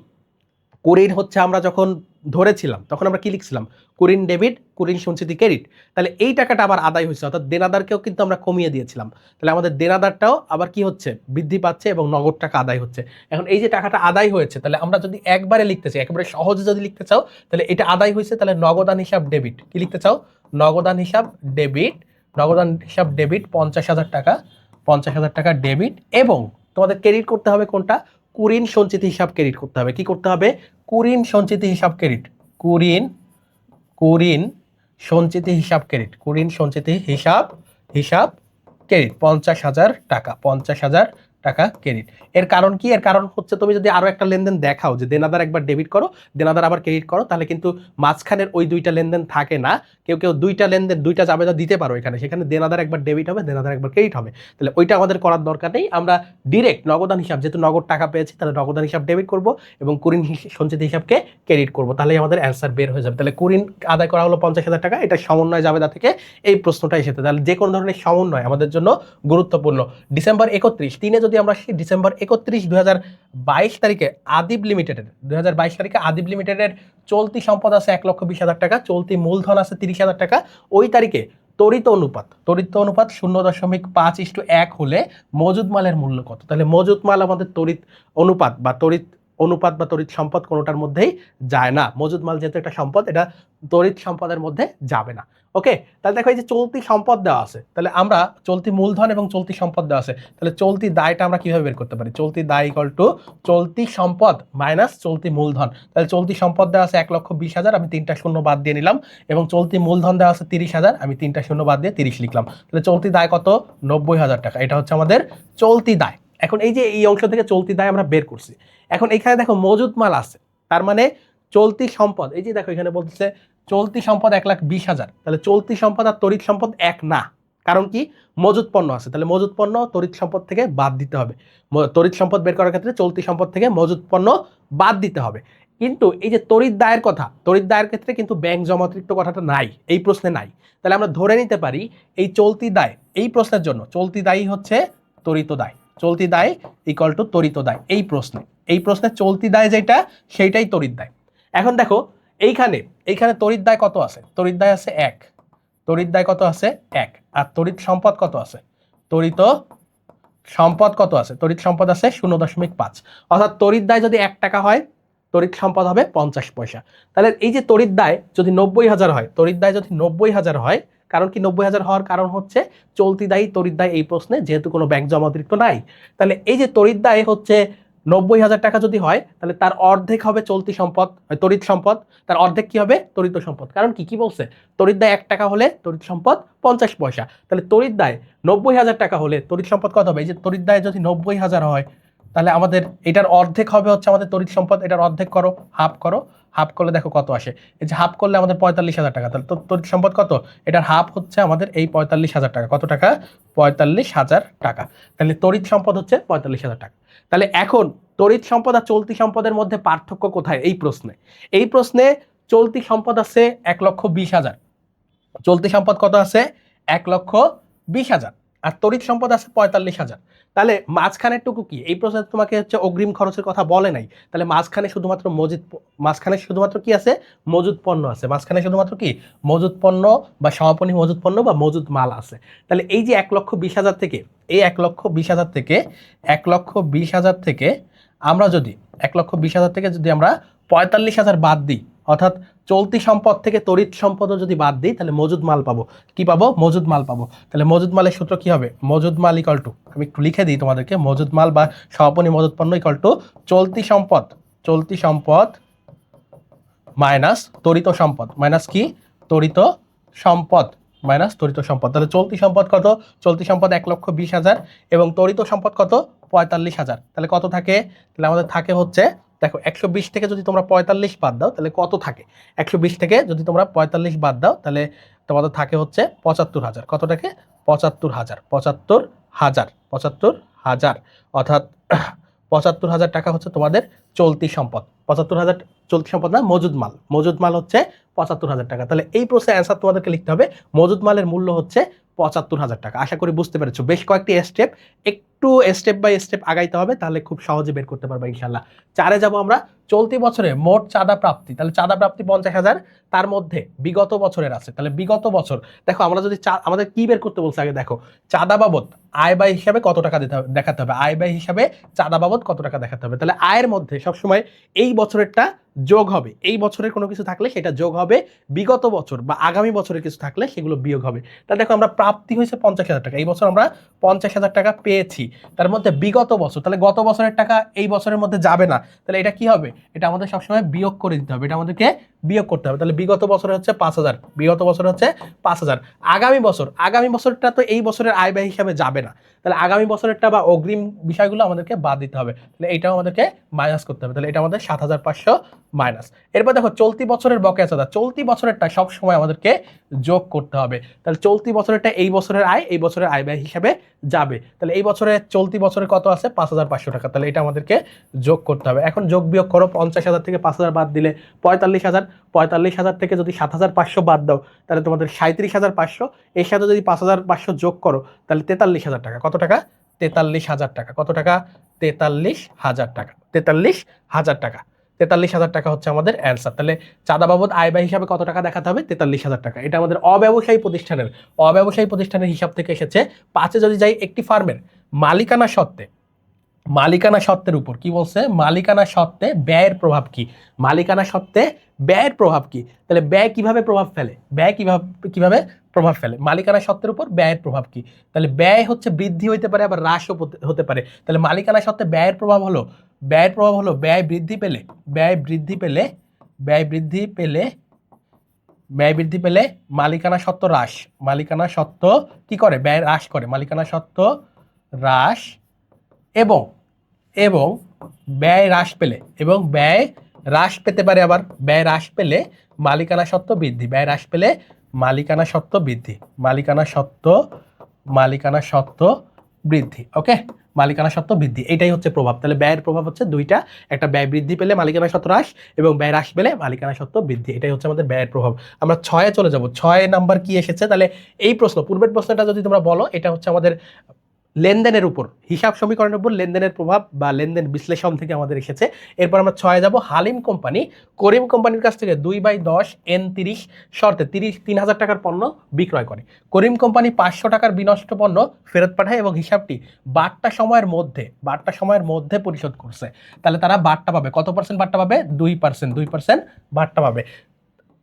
কুরিন হচ্ছে আমরা যখন ধরেছিলাম তখন আমরা কি লিখছিলাম? কুরিন ডেবিট, কুরিন সঞ্চিতি ক্রেডিট। তাহলে এই টাকাটা আবার আদায় হয়েছে, অর্থাৎ দেনাদারকেও কিন্তু আমরা কমিয়ে দিয়েছিলাম। তাহলে আমাদের দেনাদারটাও আবার কি হচ্ছে? বৃদ্ধি পাচ্ছে এবং নগদ টাকা আদায় হচ্ছে। এখন এই যে টাকাটা আদায় হয়েছে, তাহলে আমরা যদি একবারে লিখতে চাই, একেবারে সহজে যদি লিখতে চাও, তাহলে এটা আদায় হয়েছে, তাহলে নগদান হিসাব ডেবিট। কি লিখতে চাও? নগদান হিসাব ডেবিট। 50,000 টাকা, 50,000 টাকা ডেবিট। এবং তোমাদের ক্রেডিট করতে হবে কোনটা? কুরিন সঞ্চিতি হিসাব ক্রেডিট করতে হবে। কি করতে হবে? কুরিন সঞ্চিতি হিসাব ক্রেডিট। কুরিন সঞ্চিতি হিসাব ক্রেডিট। কুরিন সঞ্চিতি হিসাব ক্রেডিট 50,000 টাকা, 50,000 টাকা ক্রেডিট। এর কারণ কি? এর কারণ হচ্ছে তুমি যদি আরো একটা লেনদেন দেখাও যে দেনাদার একবার ডেবিট করো, দেনাদার আবার ক্রেডিট করো, তাহলে কিন্তু মাঝখানের ওই 2টা লেনদেন থাকে না। কেউ 2টা লেনদেন 2টা জাবেদা দিতে পারো এখানে, সেখানে দেনাদার একবার ডেবিট হবে, দেনাদার একবার ক্রেডিট হবে। তাহলে ওইটা আমাদের করার দরকার নেই, আমরা ডিরেক্ট নগদান হিসাব, যেহেতু নগদ টাকা পেয়েছি তাহলে নগদান হিসাব ডেবিট করব এবং কুরিন সঞ্চিতি হিসাবকে ক্রেডিট করব, তাহলেই আমাদের অ্যান্সার বের হয়ে যাবে। তাহলে কুরিন আদায় করা হলো 50,000 টাকা, এটা সমন্বয় জাবেদা থেকে এই প্রশ্নটা এসেছে। তাহলে যে কোনো ধরনের সমন্বয় আমাদের জন্য গুরুত্বপূর্ণ। ডিসেম্বর 31, 3-এ যদি আমরা আসি, ডিসেম্বর 31, 2022 তারিখে আদিব লিমিটেডের 2022 তারিখে আদিব লিমিটেডের চলতি সম্পদ আছে 1,20,000 টাকা, চলতি মূলধন আছে 30,000 টাকা। ওই তারিখে তড়িৎ অনুপাত 0.5:1 হলে মজুদ মালের মূল্য কত? তাহলে মজুদ মাল আমাদের তড়িৎ অনুপাত বা তড়িৎ সম্পদ কোনোটার মধ্যেই যায় না। মজুদ মাল যেহেতু একটা সম্পদ, এটা তড়িৎ সম্পদের মধ্যে যাবে না। ওকে, তাহলে দেখো এই যে চলতি সম্পদ দেওয়া আছে, তাহলে আমরা চলতি মূলধন এবং চলতি সম্পদ দেওয়া আছে, তাহলে চলতি দায়টা আমরা কিভাবে বের করতে পারি? চলতি দায় ইকুয়াল টু চলতি সম্পদ মাইনাস চলতি মূলধন। তাহলে চলতি সম্পদ দেওয়া আছে 1,20,000, আমি 3টা শূন্য বাদ দিয়ে নিলাম, এবং চলতি মূলধন দেওয়া আছে 30,000, আমি 3টা শূন্য বাদ দিয়ে 30 লিখলাম। তাহলে চলতি দায় কত? 90,000 টাকা। এটা হচ্ছে আমাদের চলতি দায়। এখন এই যে এই অংশ থেকে চলতি দায় আমরা বের করছি। এখন এখানে দেখো মজুদ মাল আছে, তার মানে চলতি সম্পদ, এই যে দেখো এখানে বলতেছে চলতি সম্পদ 1,20,000, তাহলে চলতি সম্পদ আর তড়িৎ সম্পদ এক না, কারণ কি? মজুদ পণ্য আছে, তাহলে মজুদ পণ্য তড়িৎ সম্পদ থেকে বাদ দিতে হবে। তড়িৎ সম্পদ বের করার ক্ষেত্রে চলতি সম্পদ থেকে মজুদ পণ্য বাদ দিতে হবে। কিন্তু এই যে তড়িৎ দায়ের কথা, তড়িৎ দায়ের ক্ষেত্রে কিন্তু ব্যাংক জমাতিরিক্ত কথাটা নাই, এই প্রশ্নে নাই। তাহলে আমরা ধরে নিতে পারি এই চলতি দায়, এই প্রশ্নের জন্য চলতি দায়ই হচ্ছে তড়িৎ দায়। চলতি দায় ইকুয়াল টু তড়িৎ দায়। এই প্রশ্নে চলতি দায় যেটা, সেইটাই তড়িৎ দায়। এখন দেখো এইখানে তড়িৎ দায় কত আছে? তড়িৎ দায় আছে 1। তড়িৎ দায় কত আছে? 1। আর তড়িৎ সম্পদ কত আছে? তড়িৎ সম্পদ কত আছে? তড়িৎ সম্পদ আছে 0.5। অর্থাৎ তড়িৎ দায় যদি 1 টাকা হয়, তড়িৎ সম্পদ হবে 50 পয়সা। তাহলে এই যে তড়িৎ দায় যদি 90,000 হয়, তড়িৎ দায় যদি 90,000 হয়, কারণ কি 90,000 হওয়ার কারণ হচ্ছে চলতি দায়ী তড়িৎ দায় এই প্রশ্নে যেহেতু কোনো ব্যাংক জমা অতিরিক্ত নাই। তাহলে এই যে তড়িৎ দায় হচ্ছে 90,000 টাকা যদি হয় তাহলে তার অর্ধেক হবে চলতি সম্পদ, তড়িৎ সম্পদ, তার অর্ধেক কি হবে তড়িৎ সম্পদ। কারণ কি কি বলছে, তড়িৎ দায় 1 টাকা হলে তড়িৎ সম্পদ 50 পয়সা। তাহলে তড়িৎ দায় 90,000 টাকা হলে তড়িৎ সম্পদ কত হবে? এই যে তড়িৎ দায় যদি 90,000 হয় তাহলে আমাদের এটার অর্ধেক হবে হচ্ছে আমাদের তড়িৎ সম্পদ। এটার অর্ধেক করো, হাফ করো, হাফ করলে দেখো কত আসে। এই যে হাফ করলে আমাদের 45,000 টাকা। তাহলে তড়িৎ সম্পদ কত? এটার হাফ হচ্ছে আমাদের এই 45,000 টাকা। কত টাকা? 45,000 টাকা। তাহলে তড়িৎ সম্পদ হচ্ছে 45,000 টাকা। তাহলে এখন তড়িৎ সম্পদ আর চলতি সম্পদের মধ্যে পার্থক্য কোথায়? এই প্রশ্নে চলতি সম্পদ আছে 1,20,000, চলতি সম্পদ কত আছে? 1,20,000, আর তড়িৎ সম্পদ আছে 45,000। তাহলে মাঝখানের টুকু কি? এই প্রশ্নে তোমাকে হচ্ছে অগ্রিম খরচের কথা বলে নাই। তাহলে মাঝখানে শুধুমাত্র কি আছে? মজুদ পণ্য আছে। মাঝখানে শুধুমাত্র কি? মজুদ পণ্য বা সমাপনী মজুদ পণ্য বা মজুদ মাল আছে। তাহলে এই যে 1,20,000 থেকে, এই 1,20,000 থেকে 1,20,000 থেকে আমরা যদি 1,20,000 থেকে যদি আমরা 45,000 বাদ দিই, অর্থাৎ চলতি সম্পদ থেকে তড়িৎ সম্পদও যদি বাদ দিই, তাহলে মজুদ মাল পাবো। কি পাবো? মজুদ মাল পাবো। তাহলে মজুদ মালের সূত্র কি হবে? মজুদ মাল ইকুয়াল টু, আমি একটু লিখে দিই তোমাদেরকে, মজুদ মাল বা সমাপনী মজুদ পণ্য ইকুয়াল টু চলতি সম্পদ মাইনাস তড়িৎ সম্পদ, মাইনাস কি? তড়িৎ সম্পদ মাইনাস তড়িৎ সম্পদ। তাহলে চলতি সম্পদ কত? চলতি সম্পদ 1,20,000 এবং তড়িৎ সম্পদ কত? 45,000। তাহলে কত থাকে? তাহলে আমাদের থাকে হচ্ছে, দেখো 120 থেকে যদি তোমরা 45 বাদ দাও তাহলে কত থাকে? 120 থেকে যদি তোমরা 45 বাদ দাও তাহলে তোমাদের থাকে হচ্ছে 75,000। কত থাকে? 75,000, 75,000, অর্থাৎ 75,000 টাকা হচ্ছে তোমাদের চলতি সম্পদ। 75,000 চলতি সম্পদ না, মজুদ মাল হচ্ছে 75,000 টাকা। তাহলে এই প্রশ্নের অ্যান্সার তোমাদেরকে লিখতে হবে মজুদ মালের মূল্য হচ্ছে 75,000 টাকা। আশা করি বুঝতে পেরেছো। বেশ কয়েকটি স্টেপ, একটু স্টেপ বাই স্টেপ আগাইতে হবে, তাহলে খুব সহজে বের করতে পারবে ইনশাল্লাহ। 4-এ যাবো আমরা। চলতি বছরে মোট চাঁদা প্রাপ্তি। তাহলে চাঁদা প্রাপ্তি 50,000, তার মধ্যে বিগত বছরের আছে। তাহলে বিগত বছর দেখো, আমরা যদি আমাদের কি বের করতে বলছে আগে দেখো, চাঁদা বাবদ আয় ব্যয় হিসাবে কত টাকা দেখাতে হবে, আয় ব্যয় হিসাবে চাঁদা বাবদ কত টাকা দেখাতে হবে। তাহলে আয়ের মধ্যে সবসময় এই বছরেরটা যোগ হবে, এই বছরের কোনো কিছু থাকলে সেটা যোগ হবে, বিগত বছর বা আগামী বছরের কিছু থাকলে সেগুলো বিয়োগ হবে। তাহলে দেখো, আমরা প্রাপ্তি হয়েছে 50,000 টাকা, এই বছর আমরা 50,000 টাকা পেয়েছি। তার মধ্যে বিগত বছর, তাহলে গত বছরের টাকা এই বছরের মধ্যে যাবে না, তাহলে এটা কি হবে? এটা আমাদের সবসময় বিয়োগ করে দিতে হবে, এটা আমাদেরকে বিয়োগ করতে হবে। তাহলে বিগত বছরে হচ্ছে 5,000, বিগত বছরে হচ্ছে 5,000। আগামী বছরটা তো এই বছরের আয় ব্যয় হিসাবে যাবে না, তাহলে আগামী বছরেরটা বা অগ্রিম বিষয়গুলো আমাদেরকে বাদ দিতে হবে। তাহলে এটাও আমাদেরকে মাইনাস করতে হবে। তাহলে এটা আমাদের 7,500 মাইনাস। এরপর দেখো, চলতি বছরের বকেয়া চাঁদা, চলতি বছরেরটা সবসময় আমাদেরকে যোগ করতে হবে। তাহলে চলতি বছরেরটা এই বছরের আয়, এই বছরের আয় ব্যয় হিসাবে যাবে। তাহলে এই বছরে চলতি বছরে কত আছে? 5,500 টাকা। তাহলে এটা আমাদেরকে যোগ করতে হবে। এখন যোগ বিয়োগ করো, 50,000 থেকে 5,000 বাদ দিলে 45,000, 45,000 থেকে যদি 7,500 বাদ দাও তাহলে তোমাদের 37,500, এর সাথে যদি 5,500 যোগ করো তাহলে 43,000 টাকা। কত টাকা? 43,000 টাকা। কত টাকা? 43,000 টাকা। 43,000 টাকা। 43,000 টাকা হচ্ছে আমাদের অ্যান্সার। তাহলে চাঁদা বাবদ আয় ব্যয় হিসাবে কত টাকা দেখাতে হবে? 43,000 টাকা। এটা আমাদের অব্যবসায়ী প্রতিষ্ঠানের হিসাব থেকে এসেছে। 5-এ যদি যাই, একটি ফার্মের মালিকানা সত্ত্বের উপর কি বলছে? মালিকানা সত্ত্বে ব্যয়ের প্রভাব কি? মালিকানা সত্ত্বে ব্যয়ের প্রভাব কি? তাহলে ব্যয় কিভাবে প্রভাব ফেলে? মালিকানা সত্ত্বের উপর ব্যয়ের প্রভাব কি? তাহলে ব্যয় হচ্ছে বৃদ্ধি হইতে পারে, আবার হ্রাসও হতে পারে। তাহলে মালিকানা সত্ত্বে ব্যয়ের প্রভাব হলো ব্যয় বৃদ্ধি পেলে মালিকানা সত্ত্ব হ্রাস। মালিকানা সত্ত্ব কি করে? ব্যয় হ্রাস করে। মালিকানা সত্ত্ব হ্রাস এবং ব্যয় হ্রাস পেতে পারে, আবার ব্যয় হ্রাস পেলে মালিকানা সত্ত্ব বৃদ্ধি। ওকে, মালিকানা সত্ত্ব বৃদ্ধি, এটাই হচ্ছে প্রভাব। তাহলে ব্যয়ের প্রভাব হচ্ছে দুইটা, একটা ব্যয় বৃদ্ধি পেলে মালিকানা সত্ত্ব হ্রাস এবং ব্যয় হ্রাস পেলে মালিকানা সত্ত্ব বৃদ্ধি। এটাই হচ্ছে আমাদের ব্যয়ের প্রভাব। আমরা 6-এ চলে যাব। 6 নাম্বার কি এসেছে? তাহলে এই প্রশ্ন, পূর্বের প্রশ্নটা যদি তোমরা বলো, এটা হচ্ছে আমাদের লেনদেনের উপর, হিসাব সমীকরণের উপর লেনদেনের প্রভাব বা লেনদেন বিশ্লেষণ থেকে আমাদের এসেছে। এরপর আমরা 6-এ যাব। হালিম কোম্পানি করিম কোম্পানির কাছ থেকে 2/10 N30 শর্তে 3,000 টাকার পণ্য বিক্রয় করে। করিম কোম্পানি 500 টাকার বিনষ্ট পণ্য ফেরত পাঠায় এবং হিসাবটি 12টা সময়ের মধ্যে পরিশোধ করছে। তাহলে তারা বাট্টা পাবে, কত পার্সেন্ট বাট্টা পাবে? 2% বাট্টা পাবে।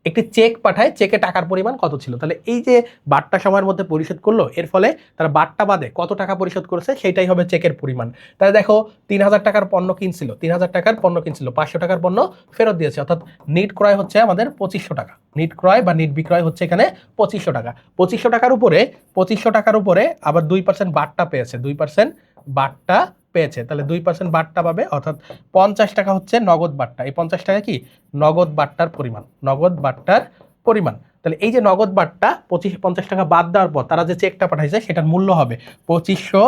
একটি চেক পাঠায়, চেকে টাকার পরিমাণ কত ছিল। তাহলে এই যে বারটা সময়ের মধ্যে পরিশোধ করলো, এর ফলে তারা বারটা বাদে কত টাকা পরিশোধ করেছে সেটাই হবে চেকের পরিমাণ। তাহলে দেখো 3000 টাকার পণ্য কিনছিল, 3000 টাকার পণ্য কিনছিল, 500 টাকার পণ্য ফেরত দিয়েছে, অর্থাৎ নিট ক্রয় হচ্ছে আমাদের 2500 টাকা। নিট ক্রয় বা নিট বিক্রয় হচ্ছে এখানে 2500 টাকা। 2500 টাকার উপরে 2500 টাকার উপরে আবার 2% বারটা পেয়েছে, 2% বারটা পেয়েছে, তাহলে 2% বারটা পাবে, অর্থাৎ 50 টাকা হচ্ছে নগদ বারটা। এই 50 টাকা কি নগদ বারটার পরিমাণ, নগদ বারটার পরিমাণ। তাহলে এই যে নগদ বারটা 50 টাকা বাদ দেওয়ার পর তারা যে চেকটা পাঠাইছে সেটার মূল্য হবে 2500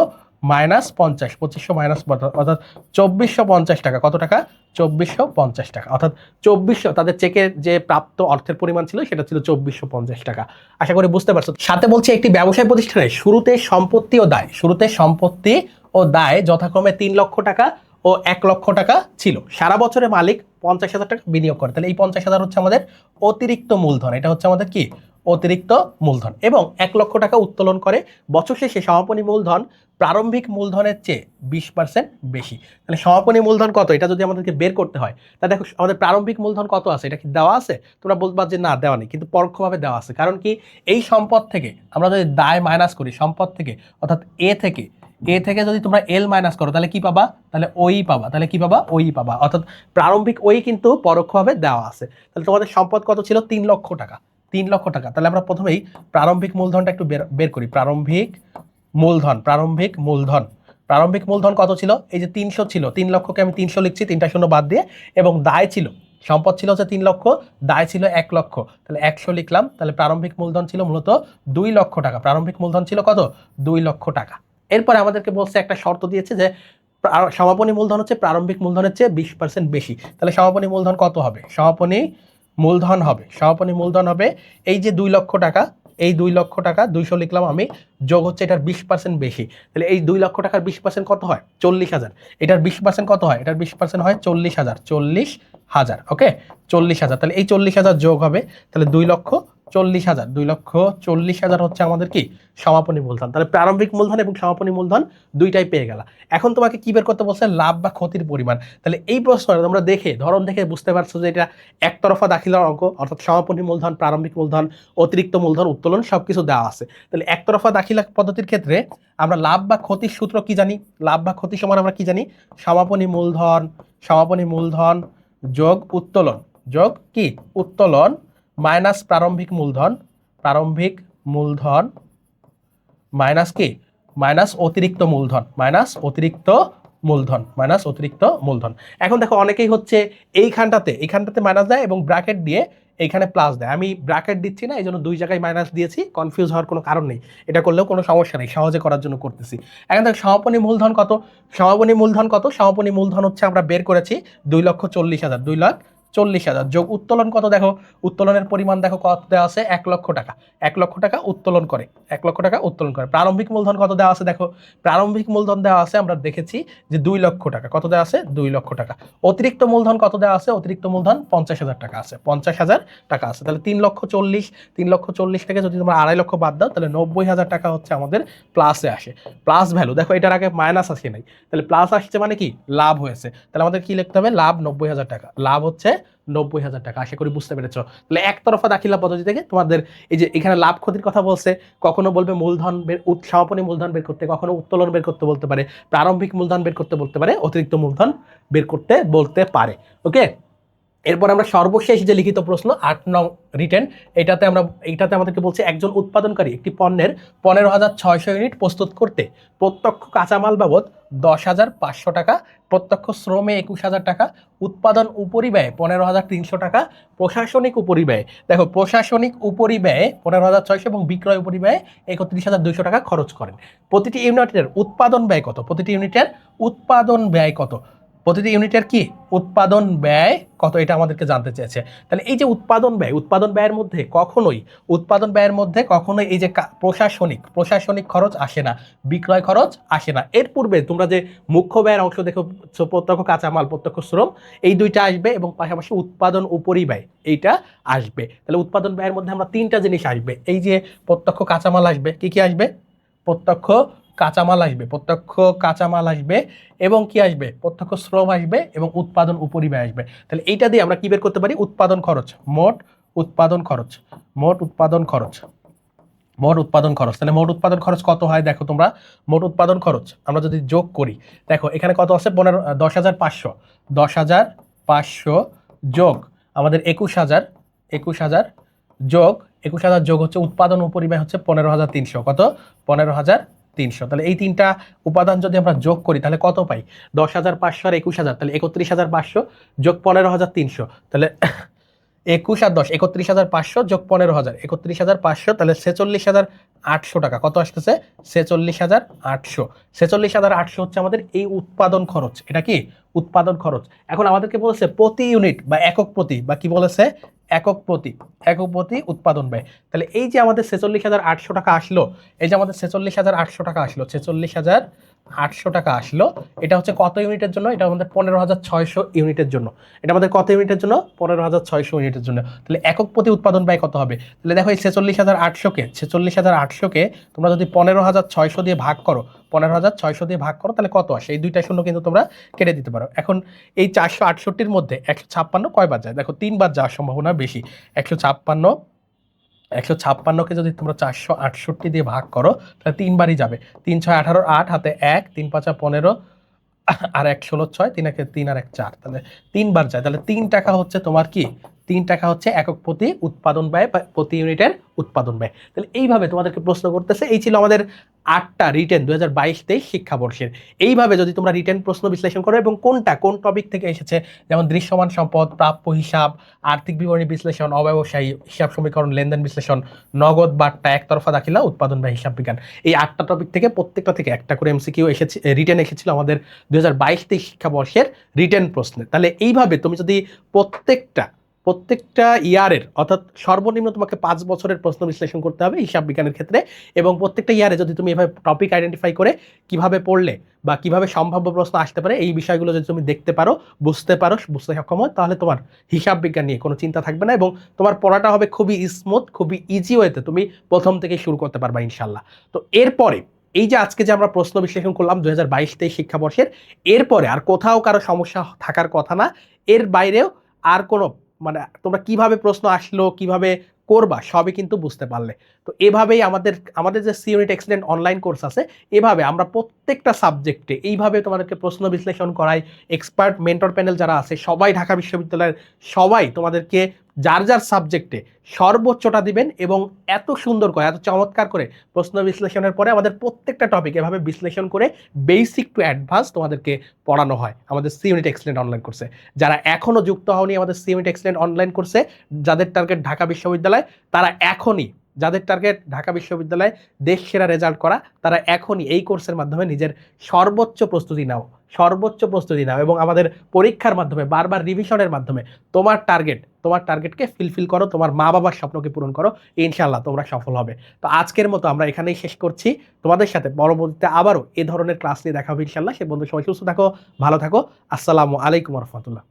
মাইনাস 50, 2500 মাইনাস, অর্থাৎ 2450 টাকা। কত টাকা? 2450 টাকা, অর্থাৎ 2400 তাদের চেকের যে প্রাপ্ত অর্থের পরিমাণ ছিল সেটা ছিল 2450 টাকা। আশা করি বুঝতে পারছো। সাথে বলছে একটি ব্যবসায় প্রতিষ্ঠানে শুরুতে সম্পত্তি ও দায়, শুরুতে সম্পত্তি ও দায় যথাক্রমে 3 লক্ষ টাকা ও 1 লক্ষ টাকা ছিল। সারা বছরে মালিক 50,000 টাকা বিনিয়োগ করে, তাহলে এই 50,000 হচ্ছে আমাদের অতিরিক্ত মূলধন। এটা হচ্ছে আমাদের কি অতিরিক্ত মূলধন। এবং 1 লক্ষ টাকা উত্তোলন করে। বছর শেষে সমাপনী মূলধন প্রারম্ভিক মূলধনের চেয়ে 20% বেশি। তাহলে সমাপনী মূলধন কত, এটা যদি আমাদেরকে বের করতে হয়, তাহলে দেখো আমাদের প্রারম্ভিক মূলধন কত আছে, এটা কি দেওয়া আছে? তোমরা বলবা যে না দেওয়া নেই, কিন্তু পরোক্ষভাবে দেওয়া আছে। কারণ কি, এই সম্পদ থেকে আমরা যদি দায় মাইনাস করি, সম্পদ থেকে, অর্থাৎ এ থেকে যদি তোমরা এল মাইনাস করো তাহলে কি পাবা? তাহলে ওই পাবা। তাহলে কি পাবা? ওই পাবা। অর্থাৎ প্রারম্ভিক ওই কিন্তু পরোক্ষভাবে দেওয়া আছে। তাহলে তোমাদের সম্পদ কত ছিল? 3 লক্ষ টাকা। 3 লক্ষ টাকা। তাহলে আমরা প্রথমেই প্রারম্ভিক মূলধনটা একটু বের করি। প্রারম্ভিক মূলধন কত ছিল? এই যে 300 ছিল, 3 লক্ষকে আমি 300 লিখছি, 3টা শূন্য বাদ দিয়ে। এবং দায় ছিল, সম্পদ ছিল হচ্ছে 3 লক্ষ, দায় ছিল 1 লক্ষ, তাহলে 100 লিখলাম। তাহলে প্রারম্ভিক মূলধন ছিল মূলত 2 লক্ষ টাকা। প্রারম্ভিক মূলধন ছিল কত? 2 লক্ষ টাকা। এরপরে আমাদেরকে বলছে, একটা শর্ত দিয়েছে যে সমাপনী মূলধন হচ্ছে প্রারম্ভিক মূলধনের চেয়ে 20% বেশি। তাহলে সমাপনী মূলধন কত হবে? সমাপনী মূলধন হবে এই যে 2 লক্ষ টাকা, এই 2 লক্ষ টাকা 200 লিখলাম আমি, যোগ হচ্ছে এটার 20% বেশি। তাহলে এই 2 লক্ষ টাকার 20% কত হয়? 40,000। এটার 20% কত হয়? এটার 20% হয় 40,000। 40,000, ওকে, 40,000। তাহলে এই 40,000 যোগ হবে, তাহলে 2,40,000। 2,40,000 হচ্ছে আমাদের কি সমাপনী মূলধন। তাহলে প্রারম্ভিক মূলধন এবং সমাপনী মূলধন দুইটাই পেয়ে গেল। এখন তোমাকে কি বের করতে বলছে? লাভ বা ক্ষতির পরিমাণ। তাহলে এই প্রশ্নটা তোমরা দেখে, ধরন দেখে বুঝতে পারছো যে এটা একতরফা দাখিলার অঙ্ক, অর্থাৎ সমাপনী মূলধন, প্রারম্ভিক মূলধন, অতিরিক্ত মূলধন, উত্তোলন সবকিছু দেওয়া আছে। তাহলে একতরফা দাখিলা পদ্ধতির ক্ষেত্রে আমরা লাভ বা ক্ষতির সূত্র কি জানি? লাভ বা ক্ষতি সমান আমরা কি জানি? সমাপনী মূলধন যোগ উত্তোলন, যোগ কি উত্তোলন, মাইনাস প্রারম্ভিক মূলধন মাইনাস কি মাইনাস অতিরিক্ত মূলধন। এখন দেখো অনেকেই হচ্ছে এইখানটাতে মাইনাস দেয় এবং ব্র্যাকেট দিয়ে এইখানে প্লাস দেয়। আমি ব্র্যাকেট দিচ্ছি না, এই জন্য 2 জায়গায় মাইনাস দিয়েছি। কনফিউজ হওয়ার কোনো কারণ নেই, এটা করলেও কোনো সমস্যা নেই, সহজে করার জন্য করতেছি। এখন দেখো সমাপনী মূলধন কত? সমাপনী মূলধন হচ্ছে আমরা বের করেছি 2,40,000। 2,40,000 যোগ উত্তোলন কত? দেখো উত্তোলনের পরিমাণ দেখো কত দেওয়া আছে? 1 লক্ষ টাকা। 1 লক্ষ টাকা উত্তোলন করে, 1 লক্ষ টাকা উত্তোলন করে। প্রারম্ভিক মূলধন কত দেওয়া আছে? দেখো প্রারম্ভিক মূলধন দেওয়া আছে, আমরা দেখেছি যে 2 লক্ষ টাকা। কত দেওয়া আছে? 2 লক্ষ টাকা। অতিরিক্ত মূলধন কত দেওয়া আছে? অতিরিক্ত মূলধন 50,000 টাকা আছে, 50,000 টাকা আছে। তাহলে 3,40,000 থেকে যদি তোমরা 2.5 লক্ষ বাদ দাও, তাহলে 90,000 টাকা হচ্ছে আমাদের প্লাসে আসে। প্লাস ভ্যালু দেখো, এটার আগে মাইনাস আসে নাই, তাহলে প্লাস আসছে মানে কি লাভ হয়েছে। তাহলে আমাদের কি লিখতে হবে? লাভ 90,000 টাকা। লাভ হচ্ছে 90,000 টাকা। আশা করি বুঝতে পেরেছ। তাহলে একতরফা দাখিলা পদ্ধতি থেকে তোমাদের এই যে এখানে লাভ ক্ষতির কথা বলছে, কখনো বলবে সমাপনী মূলধন বের করতে, কখনো উত্তোলন বের করতে বলতে পারে, প্রারম্ভিক মূলধন বের করতে বলতে পারে, অতিরিক্ত মূলধন বের করতে বলতে পারে। ওকে, এরপর আমরা সর্বশেষ যে লিখিত প্রশ্ন 8 নং রিটেন, এইটাতে আমাদেরকে বলছে একজন উৎপাদনকারী একটি পণ্যের 15,600 ইউনিট প্রস্তুত করতে প্রত্যক্ষ কাঁচামাল বাবদ 10,500 টাকা, প্রত্যক্ষ শ্রমে 21,000 টাকা, উৎপাদন উপরিব্যয় 15,300 টাকা, প্রশাসনিক উপরিব্যয়, দেখো প্রশাসনিক উপরিব্যয় 15,600 এবং বিক্রয় উপরিব্যয় 31,200 টাকা খরচ করেন। প্রতিটি ইউনিটের উৎপাদন ব্যয় কত? প্রতিটি ইউনিটের উৎপাদন ব্যয় কত? কি উৎপাদন ব্যয় কত, এটা আমাদেরকে জানতে চেয়েছে। তাহলে এই যে উৎপাদন ব্যয়ের মধ্যে কখনোই এই যে প্রশাসনিক খরচ আসে না, বিক্রয় খরচ আসে না। এর পূর্বে তোমরা যে মুখ্য ব্যয়ের অংশ দেখো, প্রত্যক্ষ কাঁচামাল, প্রত্যক্ষ শ্রম, এই দুইটা আসবে এবং পাশাপাশি উৎপাদন উপরিব্যয় এইটা আসবে। তাহলে উৎপাদন ব্যয়ের মধ্যে আমরা 3টা জিনিস আসবে। এই যে প্রত্যক্ষ কাঁচামাল আসবে, কি আসবে? প্রত্যক্ষ কাঁচামাল আসবে এবং কি আসবে? প্রত্যক্ষ শ্রম আসবে এবং উৎপাদন উপরিব্যয় আসবে। তাহলে এইটা দিয়ে আমরা কি বের করতে পারি? উৎপাদন খরচ, মোট উৎপাদন খরচ, মোট উৎপাদন খরচ, মোট উৎপাদন খরচ। তাহলে মোট উৎপাদন খরচ কত হয় দেখো তোমরা, মোট উৎপাদন খরচ আমরা যদি যোগ করি, দেখো এখানে কত আছে 10,500, 10,500 যোগ আমাদের 21,000 যোগ 21,000 যোগ হচ্ছে উৎপাদন উপরিব্যয় হচ্ছে 15,300, কত 15,300। তাহলে এই তিনটা উপাদান যদি আমরা যোগ করি তাহলে কত পাই, 10,500 আর 21,000, তাহলে 31,500 যোগ 15,300, তাহলে 21 আর 10 31,500 যোগ 15,000 31,500, তাহলে 46,800 টাকা কত আসতেছে, 46,800। 46,800 হচ্ছে আমাদের এই উৎপাদন খরচ। এটা কি উৎপাদন খরচ। এখন আমাদেরকে বলেছে প্রতি ইউনিট বা একক প্রতি, বা কি বলেছে একক প্রতি উৎপাদন ব্যয়। তাহলে এই যে আমাদের 46,800 টাকা আসলো, এই যে আমাদের 46,800 টাকা আসলো, 46,800 টাকা আসলো, এটা হচ্ছে কত ইউনিটের জন্য, এটা আমাদের 15,600 ইউনিটের জন্য। এটা আমাদের কত ইউনিটের জন্য, 15,600 ইউনিটের জন্য। তাহলে একক প্রতি উৎপাদন ব্যয় কত হবে, তাহলে দেখো এই 46,800কে তোমরা যদি 15,600 দিয়ে ভাগ করো, 15,600 দিয়ে ভাগ করো, তাহলে কত আসে, এই দুইটা শূন্য কিন্তু তোমরা কেটে দিতে পারো। এখন এই 468-র মধ্যে 156 কয়বার যায়, দেখো 3 বার যাওয়ার সম্ভাবনা বেশি। 156কে যদি তোমরা 468 দিয়ে ভাগ করো তাহলে 3 বারই যাবে। 3 6 18, 8 হাতে 1, 3 5 15, আর 1 16 6, 3 1 3 আর 1 4, তাহলে 3 বার যায়। তাহলে 3 টাকা হচ্ছে তোমার কি, 3 টাকা হচ্ছে একক প্রতি উৎপাদন ব্যয় বা প্রতি ইউনিটের উৎপাদন ব্যয়। তাহলে এইভাবে তোমাদেরকে প্রশ্ন করতেছে। এই ছিল আমাদের 8টা রিটেন 2022-23 শিক্ষাবর্ষের। এইভাবে যদি তোমরা রিটেন প্রশ্ন বিশ্লেষণ করো এবং কোন টপিক থেকে এসেছে, যেমন দৃশ্যমান সম্পদ, প্রাপ্য হিসাব, আর্থিক বিবরণী বিশ্লেষণ, অব্যবসায়ী হিসাব সমীকরণ, লেনদেন বিশ্লেষণ, নগদ বার্তা, একতরফা দাখিলা, উৎপাদন ব্যয় হিসাব বিজ্ঞান, এই 8টা টপিক থেকে প্রত্যেকটা থেকে একটা করে এমসিকিউ এসেছে, রিটেন এসেছিল আমাদের 2022-23 শিক্ষাবর্ষের রিটেন প্রশ্নে। তাহলে এইভাবে তুমি যদি প্রত্যেকটা ইয়ারের, অর্থাৎ সর্বনিম্ন তোমাকে 5 বছরের প্রশ্ন বিশ্লেষণ করতে হবে হিসাব বিজ্ঞানের ক্ষেত্রে, এবং প্রত্যেকটা ইয়ারে যদি তুমি এভাবে টপিক আইডেন্টিফাই করে কিভাবে পড়লে বা কিভাবে সম্ভাব্য প্রশ্ন আসতে পারে এই বিষয়গুলো যদি তুমি দেখতে পারো, বুঝতে সক্ষম হয়, তাহলে তোমার হিসাব বিজ্ঞান নিয়ে কোনো চিন্তা থাকবে না এবং তোমার পড়াটা হবে খুবই স্মুথ, খুবই ইজি ওয়েতে তুমি প্রথম থেকে শুরু করতে পারবা ইনশাল্লাহ। তো এরপরে এই যে আজকে যে আমরা প্রশ্ন বিশ্লেষণ করলাম 2022-23 শিক্ষাবর্ষের, এরপরে আর কোথাও কারো সমস্যা থাকার কথা না। এর বাইরেও আর কোনো, মানে তোমরা কিভাবে প্রশ্ন আসলো, কিভাবে করবা, সবই কিন্তু বুঝতে পারলে। তো এভাবেই আমাদের যে C unit excellent online course আছে, এভাবে আমরা প্রত্যেকটা সাবজেক্টে এইভাবে তোমাদেরকে প্রশ্ন বিশ্লেষণ করাই। এক্সপার্ট মেন্টর প্যানেল যারা আছে সবাই ঢাকা বিশ্ববিদ্যালয়ের, সবাই তোমাদেরকে যার যার সাবজেক্টে সর্বোচ্চটা দিবেন এবং এত সুন্দর করে, এত চমৎকার করে প্রশ্ন বিশ্লেষণের পরে আমাদের প্রত্যেকটা টপিক এভাবে বিশ্লেষণ করে বেসিক টু অ্যাডভান্স তোমাদেরকে পড়ানো হয় আমাদের সি ইউনিট এক্সেলেন্ট অনলাইন কোর্সে। যারা এখনও যুক্ত হওনি আমাদের সি ইউনিট এক্সেলেন্ট অনলাইন কোর্সে, যাদের টার্গেট ঢাকা বিশ্ববিদ্যালয়, তারা এখনই, যাদের টার্গেট ঢাকা বিশ্ববিদ্যালয়ে দেশ সেরা রেজাল্ট করা, তারা এখনই এই কোর্সের মাধ্যমে নিজের সর্বোচ্চ প্রস্তুতি নাও এবং আমাদের পরীক্ষার মাধ্যমে বারবার রিভিশনের মাধ্যমে তোমার টার্গেটকে ফিলফিল করো, তোমার মা বাবার স্বপ্নকে পূরণ করো, ইনশাআল্লাহ তোমরা সফল হবে। তো আজকের মতো আমরা এখানেই শেষ করছি। তোমাদের সাথে পরবর্তীতে আবারও এ ধরনের ক্লাস নিয়ে দেখা হবে ইনশাআল্লাহ। সে বন্ধু সবাই সুস্থ থাকো, ভালো থাকো। আসসালামু আলাইকুম ওয়া রাহমাতুল্লাহ।